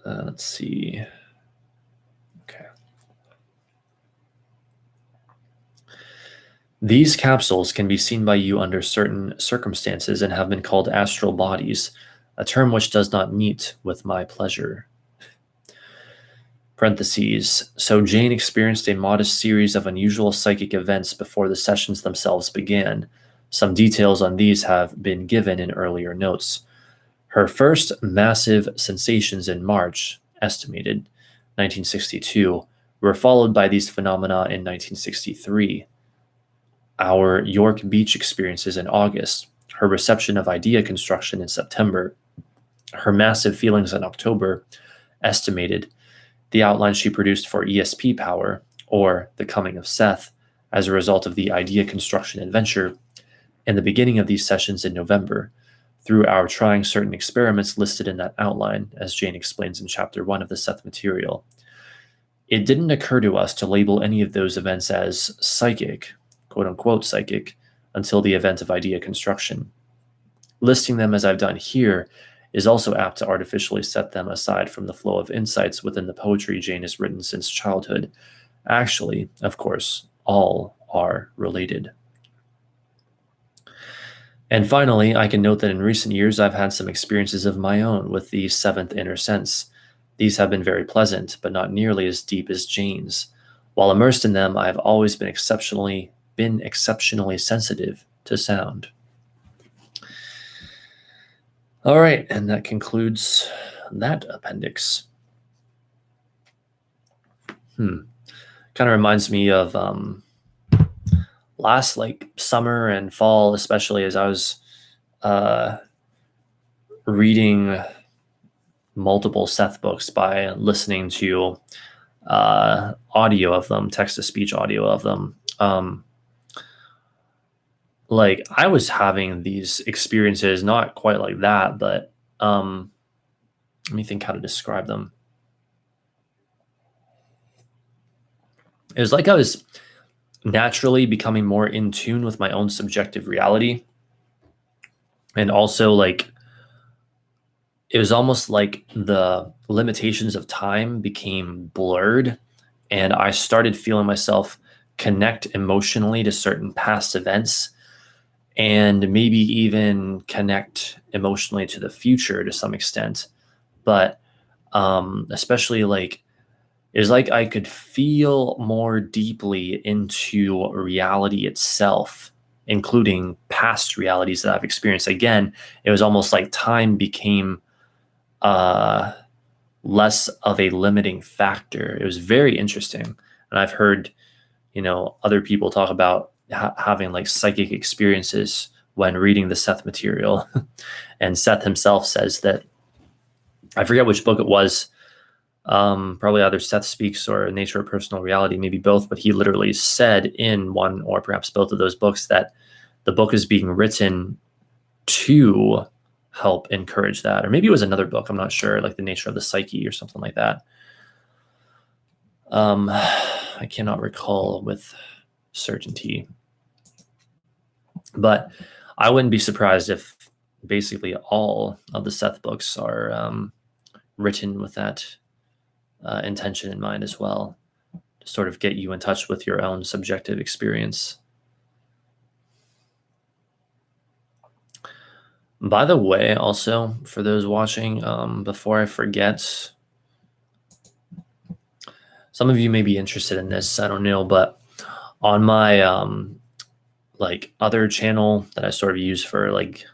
A: Let's see. Okay. These capsules can be seen by you under certain circumstances and have been called astral bodies, a term which does not meet with my pleasure. Parentheses. So Jane experienced a modest series of unusual psychic events before the sessions themselves began. Some details on these have been given in earlier notes. Her first massive sensations in March, estimated 1962, were followed by these phenomena in 1963. Our York Beach experiences in August, her reception of idea construction in September, her massive feelings in October, estimated, the outline she produced for ESP power, or the coming of Seth, as a result of the idea construction adventure, and the beginning of these sessions in November, through our trying certain experiments listed in that outline, as Jane explains in Chapter 1 of the Seth material. It didn't occur to us to label any of those events as psychic, quote-unquote psychic, until the event of idea construction. Listing them as I've done here is also apt to artificially set them aside from the flow of insights within the poetry Jane has written since childhood. Actually, of course, all are related. And finally, I can note that in recent years, I've had some experiences of my own with the seventh inner sense. These have been very pleasant, but not nearly as deep as Jane's. While immersed in them, I have always been exceptionally sensitive to sound. All right, and that concludes that appendix. Kind of reminds me of last summer and fall, especially as I was reading multiple Seth books by listening to audio of them, text-to-speech audio of them. I was having these experiences, not quite like that, but let me think how to describe them. It was like I was naturally becoming more in tune with my own subjective reality. And also it was almost like the limitations of time became blurred, and I started feeling myself connect emotionally to certain past events, and maybe even connect emotionally to the future to some extent. But especially it was like I could feel more deeply into reality itself, including past realities that I've experienced. Again, it was almost like time became less of a limiting factor. It was very interesting. And I've heard, other people talk about having psychic experiences when reading the Seth material. And Seth himself says that, I forget which book it was, probably either Seth Speaks or Nature of Personal Reality, maybe both, but he literally said in one or perhaps both of those books that the book is being written to help encourage that. Or maybe it was another book, I'm not sure, like The Nature of the Psyche or something like that. I cannot recall with certainty. But I wouldn't be surprised if basically all of the Seth books are written with that intention in mind as well, to sort of get you in touch with your own subjective experience. By the way, also for those watching, before I forget, some of you may be interested in this, I don't know, but on my like other channel that I sort of use for like,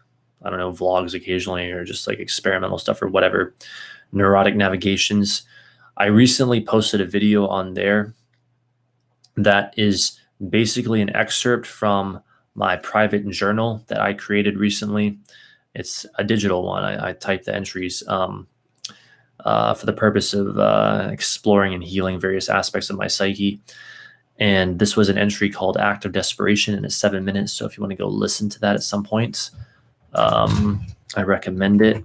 A: I don't know, vlogs occasionally or just like experimental stuff or whatever, neurotic navigations, I recently posted a video on there that is basically an excerpt from my private journal that I created recently. It's a digital one. I typed the entries for the purpose of exploring and healing various aspects of my psyche. And this was an entry called Act of Desperation, and it's 7 minutes. So if you want to go listen to that at some point, I recommend it.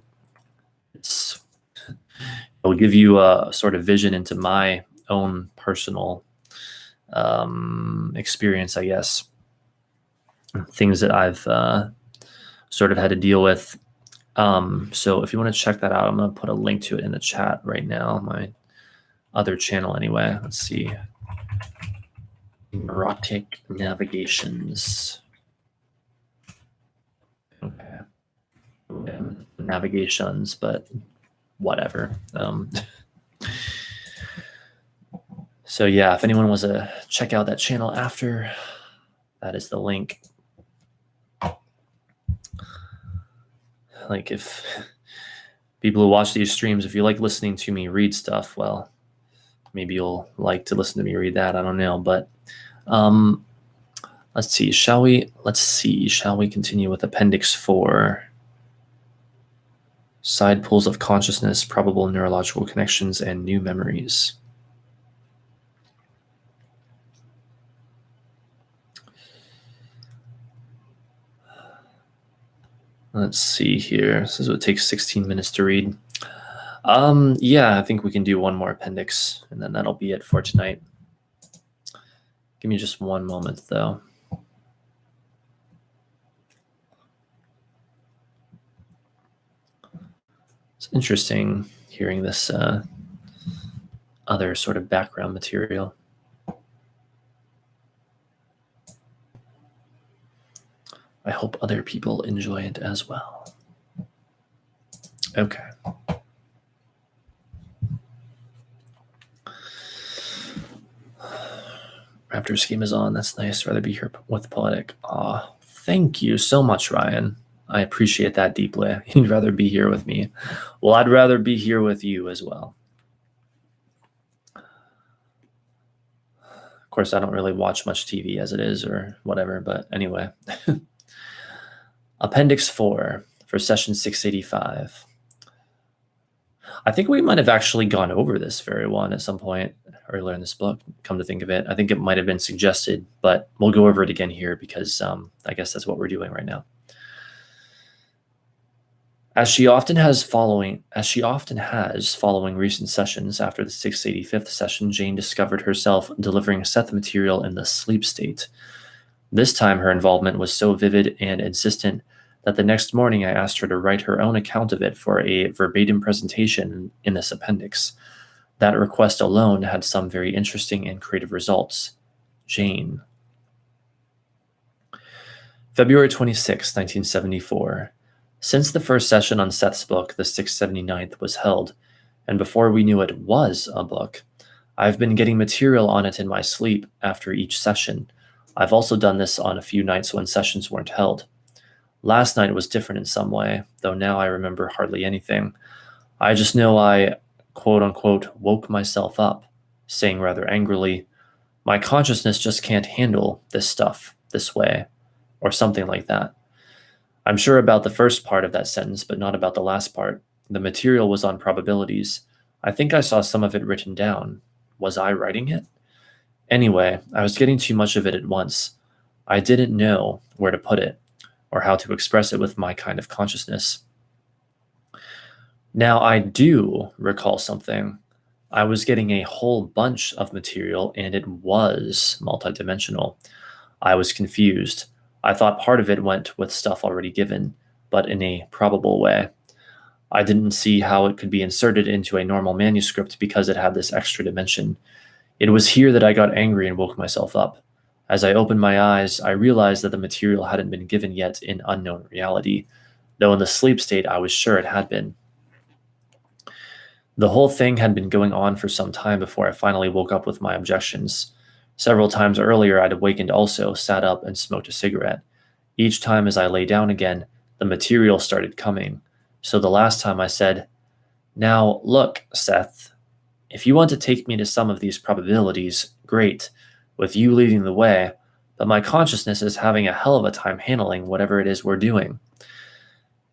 A: It'll give you a sort of vision into my own personal experience, I guess. Things that I've sort of had to deal with. So if you want to check that out, I'm going to put a link to it in the chat right now. My other channel anyway. Let's see. Neurotic navigations. Okay. Navigations, but whatever. So yeah, if anyone wants to check out that channel after, that is the link. Like if people who watch these streams, if you like listening to me read stuff, well, maybe you'll like to listen to me read that. I don't know, but let's see. Shall we continue with Appendix 4? Side pools of consciousness, probable neurological connections, and new memories. Let's see here. This is what takes 16 minutes to read. Yeah, I think we can do one more appendix, and then that'll be it for tonight. Give me just one moment, though. It's interesting hearing this other sort of background material. I hope other people enjoy it as well. Okay. Raptor scheme is on. That's nice. Rather be here with Poetic. Aw, thank you so much, Ryan. I appreciate that deeply. You'd rather be here with me. Well, I'd rather be here with you as well. Of course, I don't really watch much TV as it is or whatever, but anyway. Appendix 4 for session 685. I think we might have actually gone over this very one at some point earlier in this book, come to think of it. I think it might have been suggested, but we'll go over it again here because I guess that's what we're doing right now. As she often has following recent sessions after the 685th session, Jane discovered herself delivering Seth material in the sleep state. This time her involvement was so vivid and insistent that the next morning I asked her to write her own account of it for a verbatim presentation in this appendix. That request alone had some very interesting and creative results. Jane. February 26, 1974. Since the first session on Seth's book, the 679th, was held, and before we knew it was a book, I've been getting material on it in my sleep after each session. I've also done this on a few nights when sessions weren't held. Last night was different in some way, though now I remember hardly anything. I just know I, quote-unquote, woke myself up, saying rather angrily, my consciousness just can't handle this stuff this way, or something like that. I'm sure about the first part of that sentence, but not about the last part. The material was on probabilities. I think I saw some of it written down. Was I writing it? Anyway, I was getting too much of it at once. I didn't know where to put it, or how to express it with my kind of consciousness. Now I do recall something. I was getting a whole bunch of material, and it was multidimensional. I was confused. I thought part of it went with stuff already given, but in a probable way. I didn't see how it could be inserted into a normal manuscript because it had this extra dimension. It was here that I got angry and woke myself up. As I opened my eyes, I realized that the material hadn't been given yet in unknown reality. though in the sleep state I was sure it had been. The whole thing had been going on for some time before I finally woke up with my objections. Several times earlier I'd awakened also, sat up, and smoked a cigarette. Each time as I lay down again, the material started coming. So the last time I said, "Now, look, Seth, if you want to take me to some of these probabilities, great, with you leading the way, but my consciousness is having a hell of a time handling whatever it is we're doing."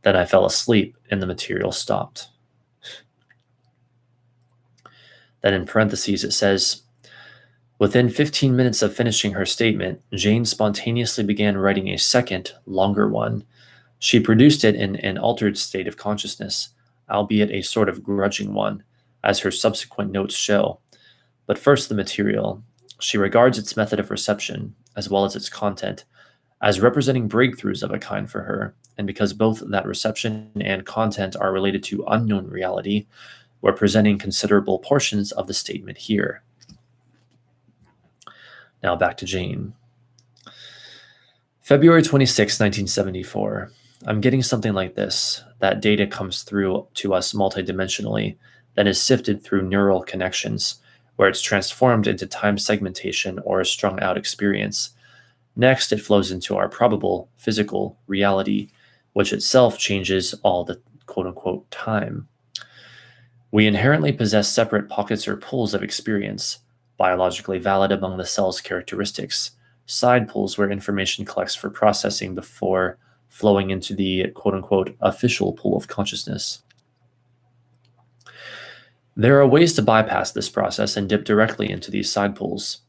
A: Then I fell asleep and the material stopped. Then in parentheses it says, within 15 minutes of finishing her statement, Jane spontaneously began writing a second, longer one. She produced it in an altered state of consciousness, albeit a sort of grudging one, as her subsequent notes show. But first the material. She regards its method of reception, as well as its content, as representing breakthroughs of a kind for her, and because both that reception and content are related to unknown reality, we're presenting considerable portions of the statement here. Now back to Jane. February 26, 1974. I'm getting something like this. That data comes through to us multidimensionally, then is sifted through neural connections, where it's transformed into time segmentation or a strung out experience. Next, it flows into our probable physical reality, which itself changes all the quote-unquote time. We inherently possess separate pockets or pools of experience, biologically valid among the cell's characteristics, side pools where information collects for processing before flowing into the quote-unquote official pool of consciousness. There are ways to bypass this process and dip directly into these side pools.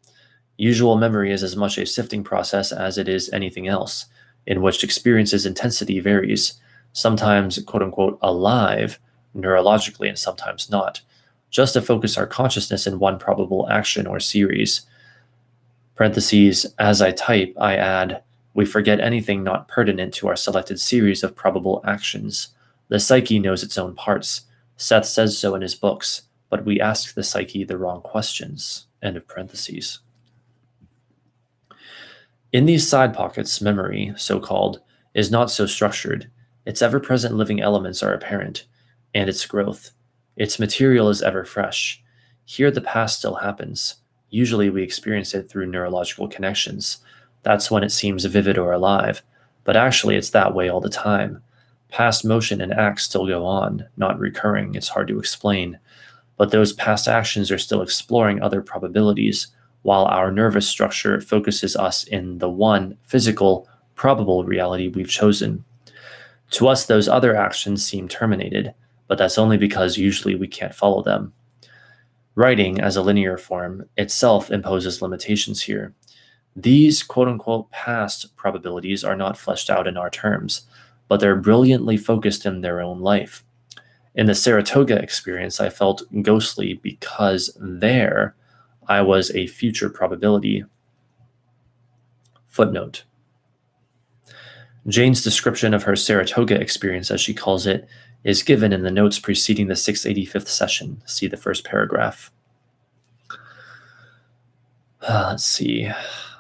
A: Usual memory is as much a sifting process as it is anything else, in which experience's intensity varies, sometimes quote-unquote alive, neurologically and sometimes not, just to focus our consciousness in one probable action or series. Parentheses, as I type, I add, we forget anything not pertinent to our selected series of probable actions. The psyche knows its own parts. Seth says so in his books, but we ask the psyche the wrong questions. End of parentheses. In these side pockets, memory, so-called, is not so structured. Its ever-present living elements are apparent, and its growth. Its material is ever fresh. Here the past still happens. Usually we experience it through neurological connections. That's when it seems vivid or alive, but actually it's that way all the time. Past motion and acts still go on, not recurring, it's hard to explain. But those past actions are still exploring other probabilities, while our nervous structure focuses us in the one physical, probable reality we've chosen. To us, those other actions seem terminated, but that's only because usually we can't follow them. Writing, as a linear form, itself imposes limitations here. These quote-unquote past probabilities are not fleshed out in our terms, but they're brilliantly focused in their own life. In the Saratoga experience, I felt ghostly because there I was a future probability. Footnote. Jane's description of her Saratoga experience, as she calls it, is given in the notes preceding the 685th session. See the first paragraph. Let's see.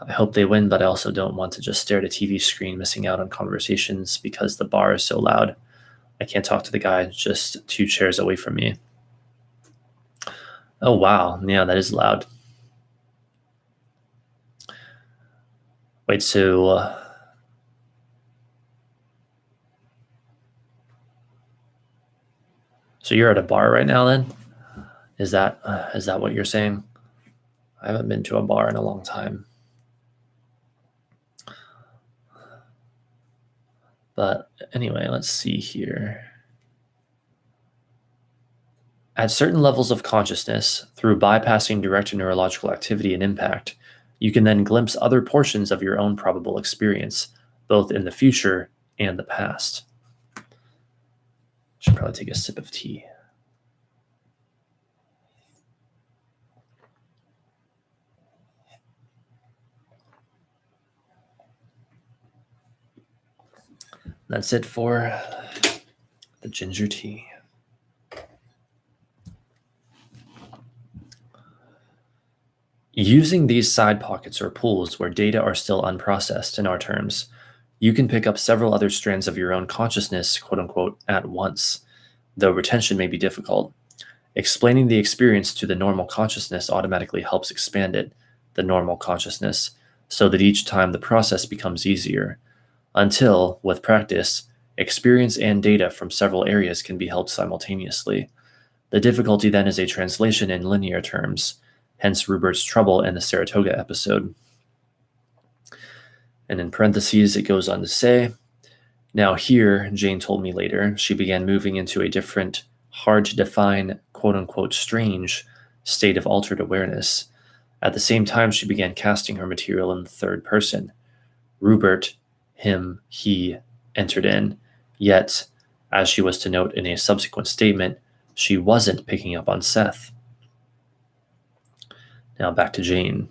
A: I hope they win, but I also don't want to just stare at a TV screen missing out on conversations because the bar is so loud. I can't talk to the guy just 2 chairs away from me. Oh, wow. Yeah, that is loud. Wait, so... So you're at a bar right now then? Is that what you're saying? I haven't been to a bar in a long time. But anyway, let's see here. At certain levels of consciousness, through bypassing direct neurological activity and impact, you can then glimpse other portions of your own probable experience, both in the future and the past. Should probably take a sip of tea. That's it for the ginger tea. Using these side pockets or pools where data are still unprocessed in our terms You can pick up several other strands of your own consciousness, quote unquote, at once, though retention may be difficult. Explaining the experience to the normal consciousness automatically helps expand it, the normal consciousness, so that each time the process becomes easier, until, with practice, experience and data from several areas can be held simultaneously. The difficulty then is a translation in linear terms, hence Rupert's trouble in the Saratoga episode. And in parentheses, it goes on to say, now here, Jane told me later, she began moving into a different, hard to define, quote unquote, strange state of altered awareness. At the same time, she began casting her material in the third person. Rupert, him, he, entered in, yet, as she was to note in a subsequent statement, she wasn't picking up on Seth. Now back to Jane.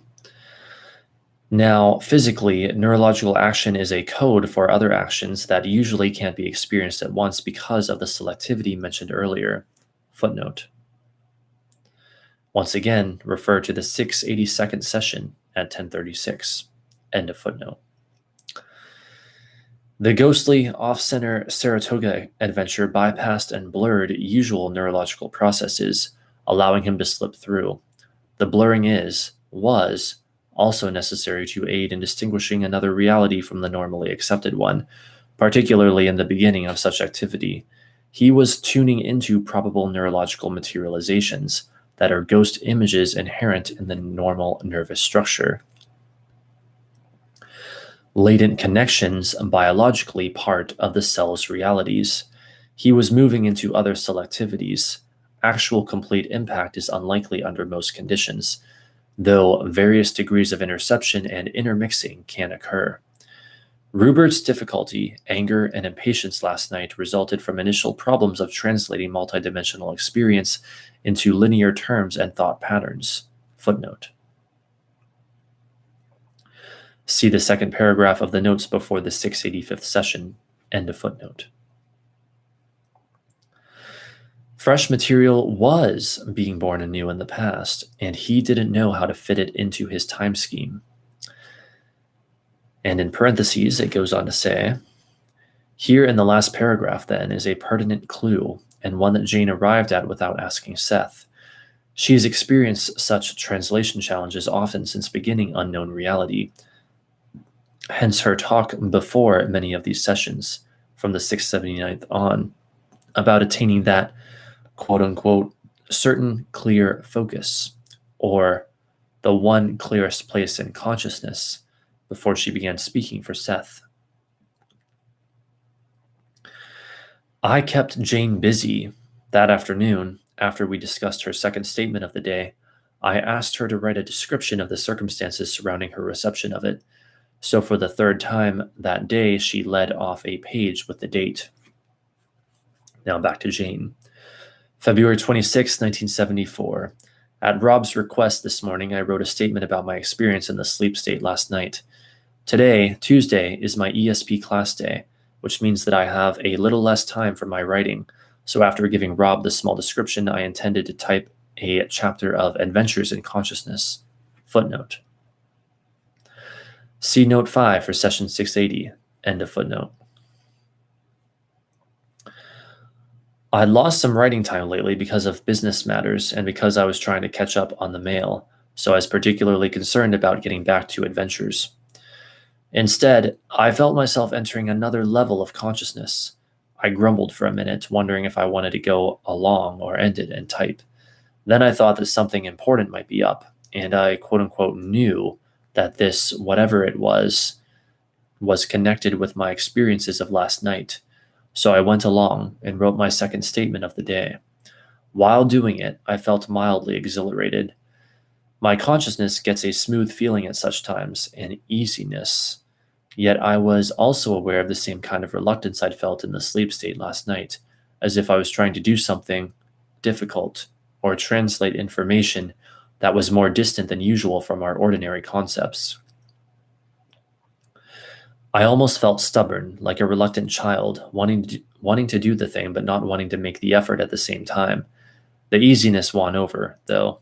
A: Now, physically, neurological action is a code for other actions that usually can't be experienced at once because of the selectivity mentioned earlier. Footnote. Once again, refer to the 682nd session at 1036. End of footnote. The ghostly, off-center Saratoga adventure bypassed and blurred usual neurological processes, allowing him to slip through. The blurring was also necessary to aid in distinguishing another reality from the normally accepted one, particularly in the beginning of such activity. He was tuning into probable neurological materializations that are ghost images inherent in the normal nervous structure. Latent connections, biologically part of the cell's realities. He was moving into other selectivities. Actual complete impact is unlikely under most conditions, though various degrees of interception and intermixing can occur. Rupert's difficulty, anger, and impatience last night resulted from initial problems of translating multidimensional experience into linear terms and thought patterns. Footnote. See the second paragraph of the notes before the 685th session. End of footnote. Fresh material was being born anew in the past, and he didn't know how to fit it into his time scheme. And in parentheses, it goes on to say, here in the last paragraph, then, is a pertinent clue, and one that Jane arrived at without asking Seth. She has experienced such translation challenges often since beginning Unknown Reality, hence her talk before many of these sessions, from the 679th on, about attaining that, quote-unquote, certain clear focus, or the one clearest place in consciousness, before she began speaking for Seth. I kept Jane busy. That afternoon, after we discussed her second statement of the day, I asked her to write a description of the circumstances surrounding her reception of it. So for the third time that day, she led off a page with the date. Now back to Jane. February 26, 1974. At Rob's request this morning, I wrote a statement about my experience in the sleep state last night. Today, Tuesday, is my ESP class day, which means that I have a little less time for my writing. So after giving Rob the small description, I intended to type a chapter of Adventures in Consciousness. Footnote. See Note 5 for Session 680. End of footnote. I lost some writing time lately because of business matters and because I was trying to catch up on the mail, so I was particularly concerned about getting back to adventures. Instead, I felt myself entering another level of consciousness. I grumbled for a minute, wondering if I wanted to go along or end it and type. Then I thought that something important might be up, and I quote-unquote knew that this, whatever it was connected with my experiences of last night. So I went along and wrote my second statement of the day. While doing it, I felt mildly exhilarated. My consciousness gets a smooth feeling at such times, an easiness. Yet I was also aware of the same kind of reluctance I'd felt in the sleep state last night, as if I was trying to do something difficult or translate information that was more distant than usual from our ordinary concepts. I almost felt stubborn, like a reluctant child, wanting to do the thing but not wanting to make the effort at the same time. The easiness won over, though.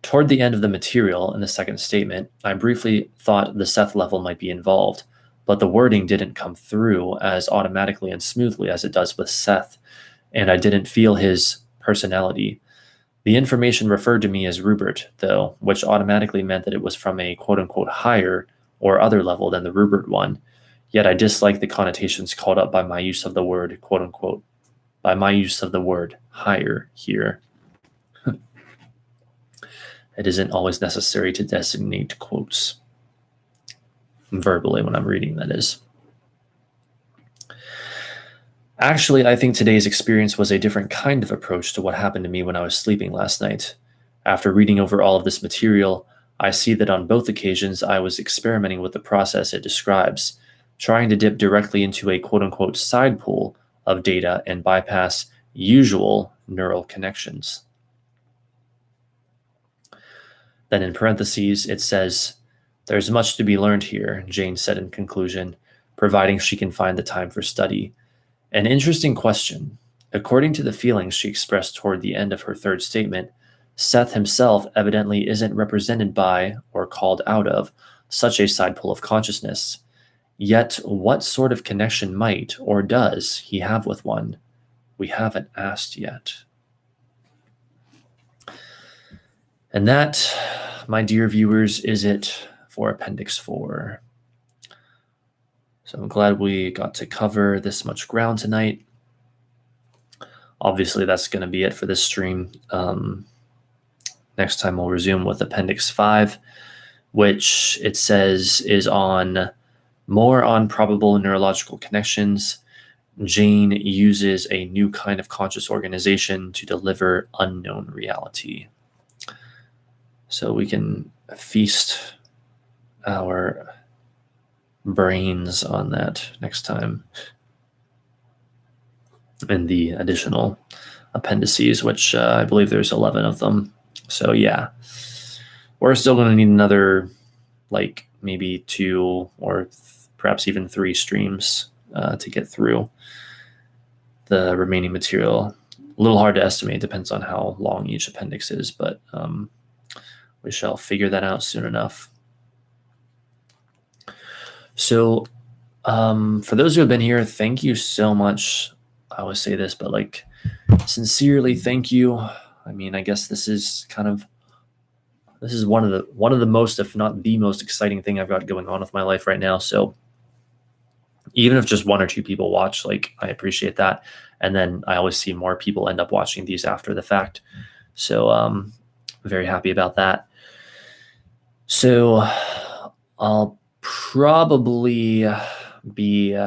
A: Toward the end of the material in the second statement, I briefly thought the Seth level might be involved, but the wording didn't come through as automatically and smoothly as it does with Seth, and I didn't feel his personality. The information referred to me as Rupert, though, which automatically meant that it was from a quote-unquote higher or other level than the Rupert one, yet I disliked the connotations called up by my use of the word quote-unquote, by my use of the word higher here. It isn't always necessary to designate quotes verbally when I'm reading, that is. Actually, I think today's experience was a different kind of approach to what happened to me when I was sleeping last night. After reading over all of this material, I see that on both occasions I was experimenting with the process it describes, trying to dip directly into a quote-unquote side pool of data and bypass usual neural connections. Then in parentheses, it says, "There's much to be learned here," Jane said in conclusion, providing she can find the time for study. An interesting question. According to the feelings she expressed toward the end of her third statement, Seth himself evidently isn't represented by, or called out of, such a side pool of consciousness. Yet, what sort of connection might, or does, he have with one? We haven't asked yet. And that, my dear viewers, is it for Appendix 4. So I'm glad we got to cover this much ground tonight. Obviously, that's going to be it for this stream. Next time we'll resume with Appendix 5, which it says is more on probable neurological connections. Jane uses a new kind of conscious organization to deliver unknown reality. So we can feast our brains on that next time. And the additional appendices, which I believe there's 11 of them. So yeah, we're still going to need another, like maybe 2 or perhaps even 3 streams to get through the remaining material. A little hard to estimate, depends on how long each appendix is, but we shall figure that out soon enough. So for those who have been here, thank you so much. I always say this, but like sincerely thank you. I mean, I guess this is one of the most, if not the most exciting thing I've got going on with my life right now. So even if just 1 or 2 people watch, like I appreciate that. And then I always see more people end up watching these after the fact. So very happy about that. So I'll probably be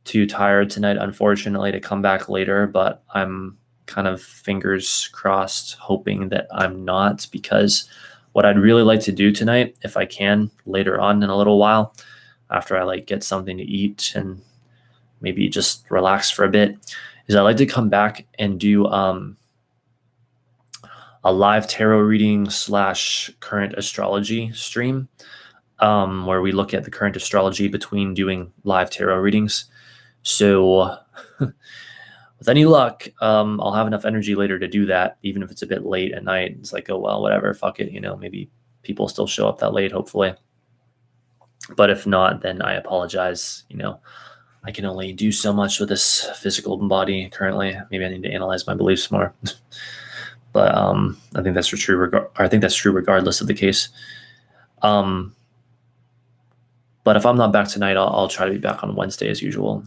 A: too tired tonight, unfortunately, to come back later, but I'm kind of fingers crossed, hoping that I'm not, because what I'd really like to do tonight, if I can, later on in a little while, after I like get something to eat and maybe just relax for a bit, is I'd like to come back and do a live tarot reading / current astrology stream, where we look at the current astrology between doing live tarot readings. So with any luck, I'll have enough energy later to do that, even if it's a bit late at night. It's like, oh, well, whatever, fuck it. Maybe people still show up that late, hopefully. But if not, then I apologize. I can only do so much with this physical body currently. Maybe I need to analyze my beliefs more. But I think that's true. I think that's true regardless of the case. But if I'm not back tonight, I'll try to be back on Wednesday as usual.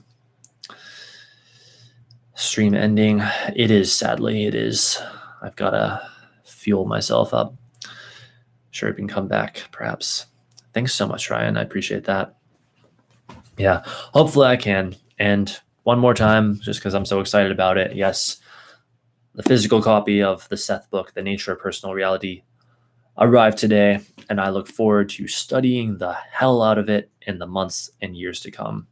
A: Stream ending. It is, sadly. It is. I've got to fuel myself up. Sure, I can come back, perhaps. Thanks so much, Ryan. I appreciate that. Yeah, hopefully I can. And one more time, just because I'm so excited about it. Yes, the physical copy of the Seth book, The Nature of Personal Reality, arrived today, and I look forward to studying the hell out of it in the months and years to come.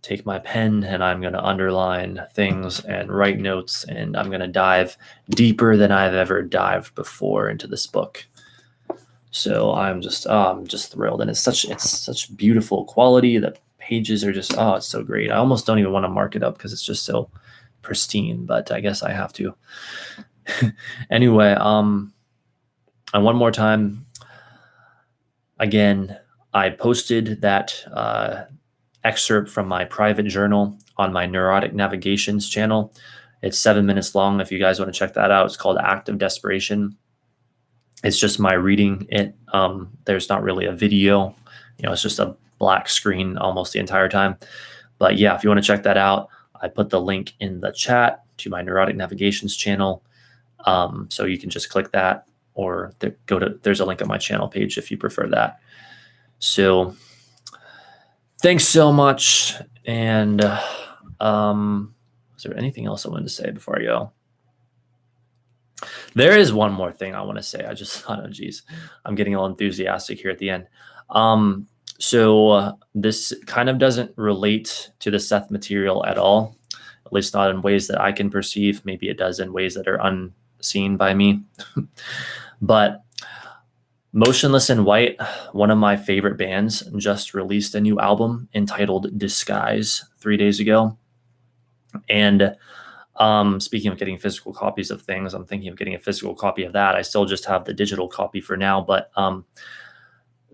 A: Take my pen and I'm going to underline things and write notes, and I'm going to dive deeper than I've ever dived before into this book. So I'm just thrilled, and it's such beautiful quality. The pages are just, it's so great. I almost don't even want to mark it up because it's just so pristine, but I guess I have to. Anyway, and one more time, again, I posted that excerpt from my private journal on my Neurotic Navigations channel. It's 7 minutes long. If you guys want to check that out, it's called Act of Desperation. It's just my reading it. There's not really a video, it's just a black screen almost the entire time. But yeah, if you want to check that out, I put the link in the chat to my Neurotic Navigations channel. So you can just click that, or there's a link on my channel page if you prefer that. So thanks so much. And is there anything else I wanted to say before I go? There is one more thing I want to say. I just thought, oh, geez, I'm getting all enthusiastic here at the end. So this kind of doesn't relate to the Seth material at all, at least not in ways that I can perceive. Maybe it does in ways that are unseen by me. But Motionless in White, one of my favorite bands, just released a new album entitled Disguise 3 days ago. And speaking of getting physical copies of things, I'm thinking of getting a physical copy of that. I still just have the digital copy for now, but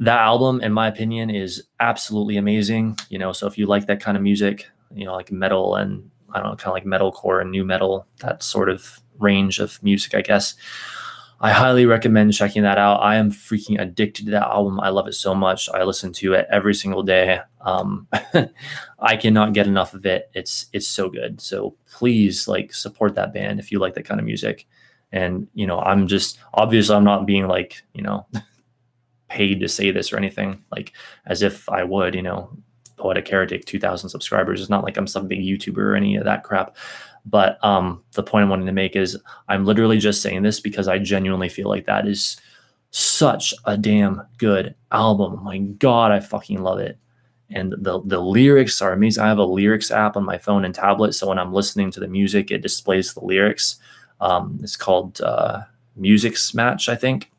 A: that album, in my opinion, is absolutely amazing. So if you like that kind of music, like metal and I don't know, kind of like metalcore and new metal, that sort of range of music, I guess, I highly recommend checking that out. I am freaking addicted to that album. I love it so much. I listen to it every single day. I cannot get enough of it. It's so good. So please support that band if you like that kind of music. And, I'm just, obviously I'm not being paid to say this or anything, as if I would, Poetic Heretic, 2,000 subscribers. It's not like I'm some big YouTuber or any of that crap. But the point I'm wanting to make is I'm literally just saying this because I genuinely feel like that is such a damn good album. Oh my God, I fucking love it. And the lyrics are amazing. I have a lyrics app on my phone and tablet. So when I'm listening to the music, it displays the lyrics. It's called Music's Match, I think.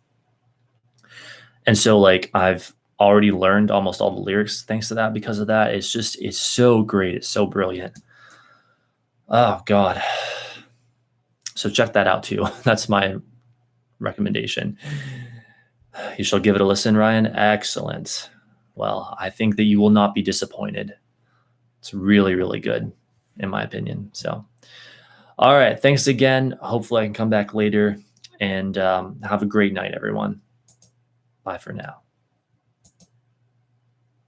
A: And so I've already learned almost all the lyrics thanks to that. Because of that, it's so great. It's so brilliant. Oh God. So check that out too. That's my recommendation. You shall give it a listen, Ryan. Excellent. Well, I think that you will not be disappointed. It's really, really good in my opinion. So, all right. Thanks again. Hopefully I can come back later and have a great night, everyone. Bye for now.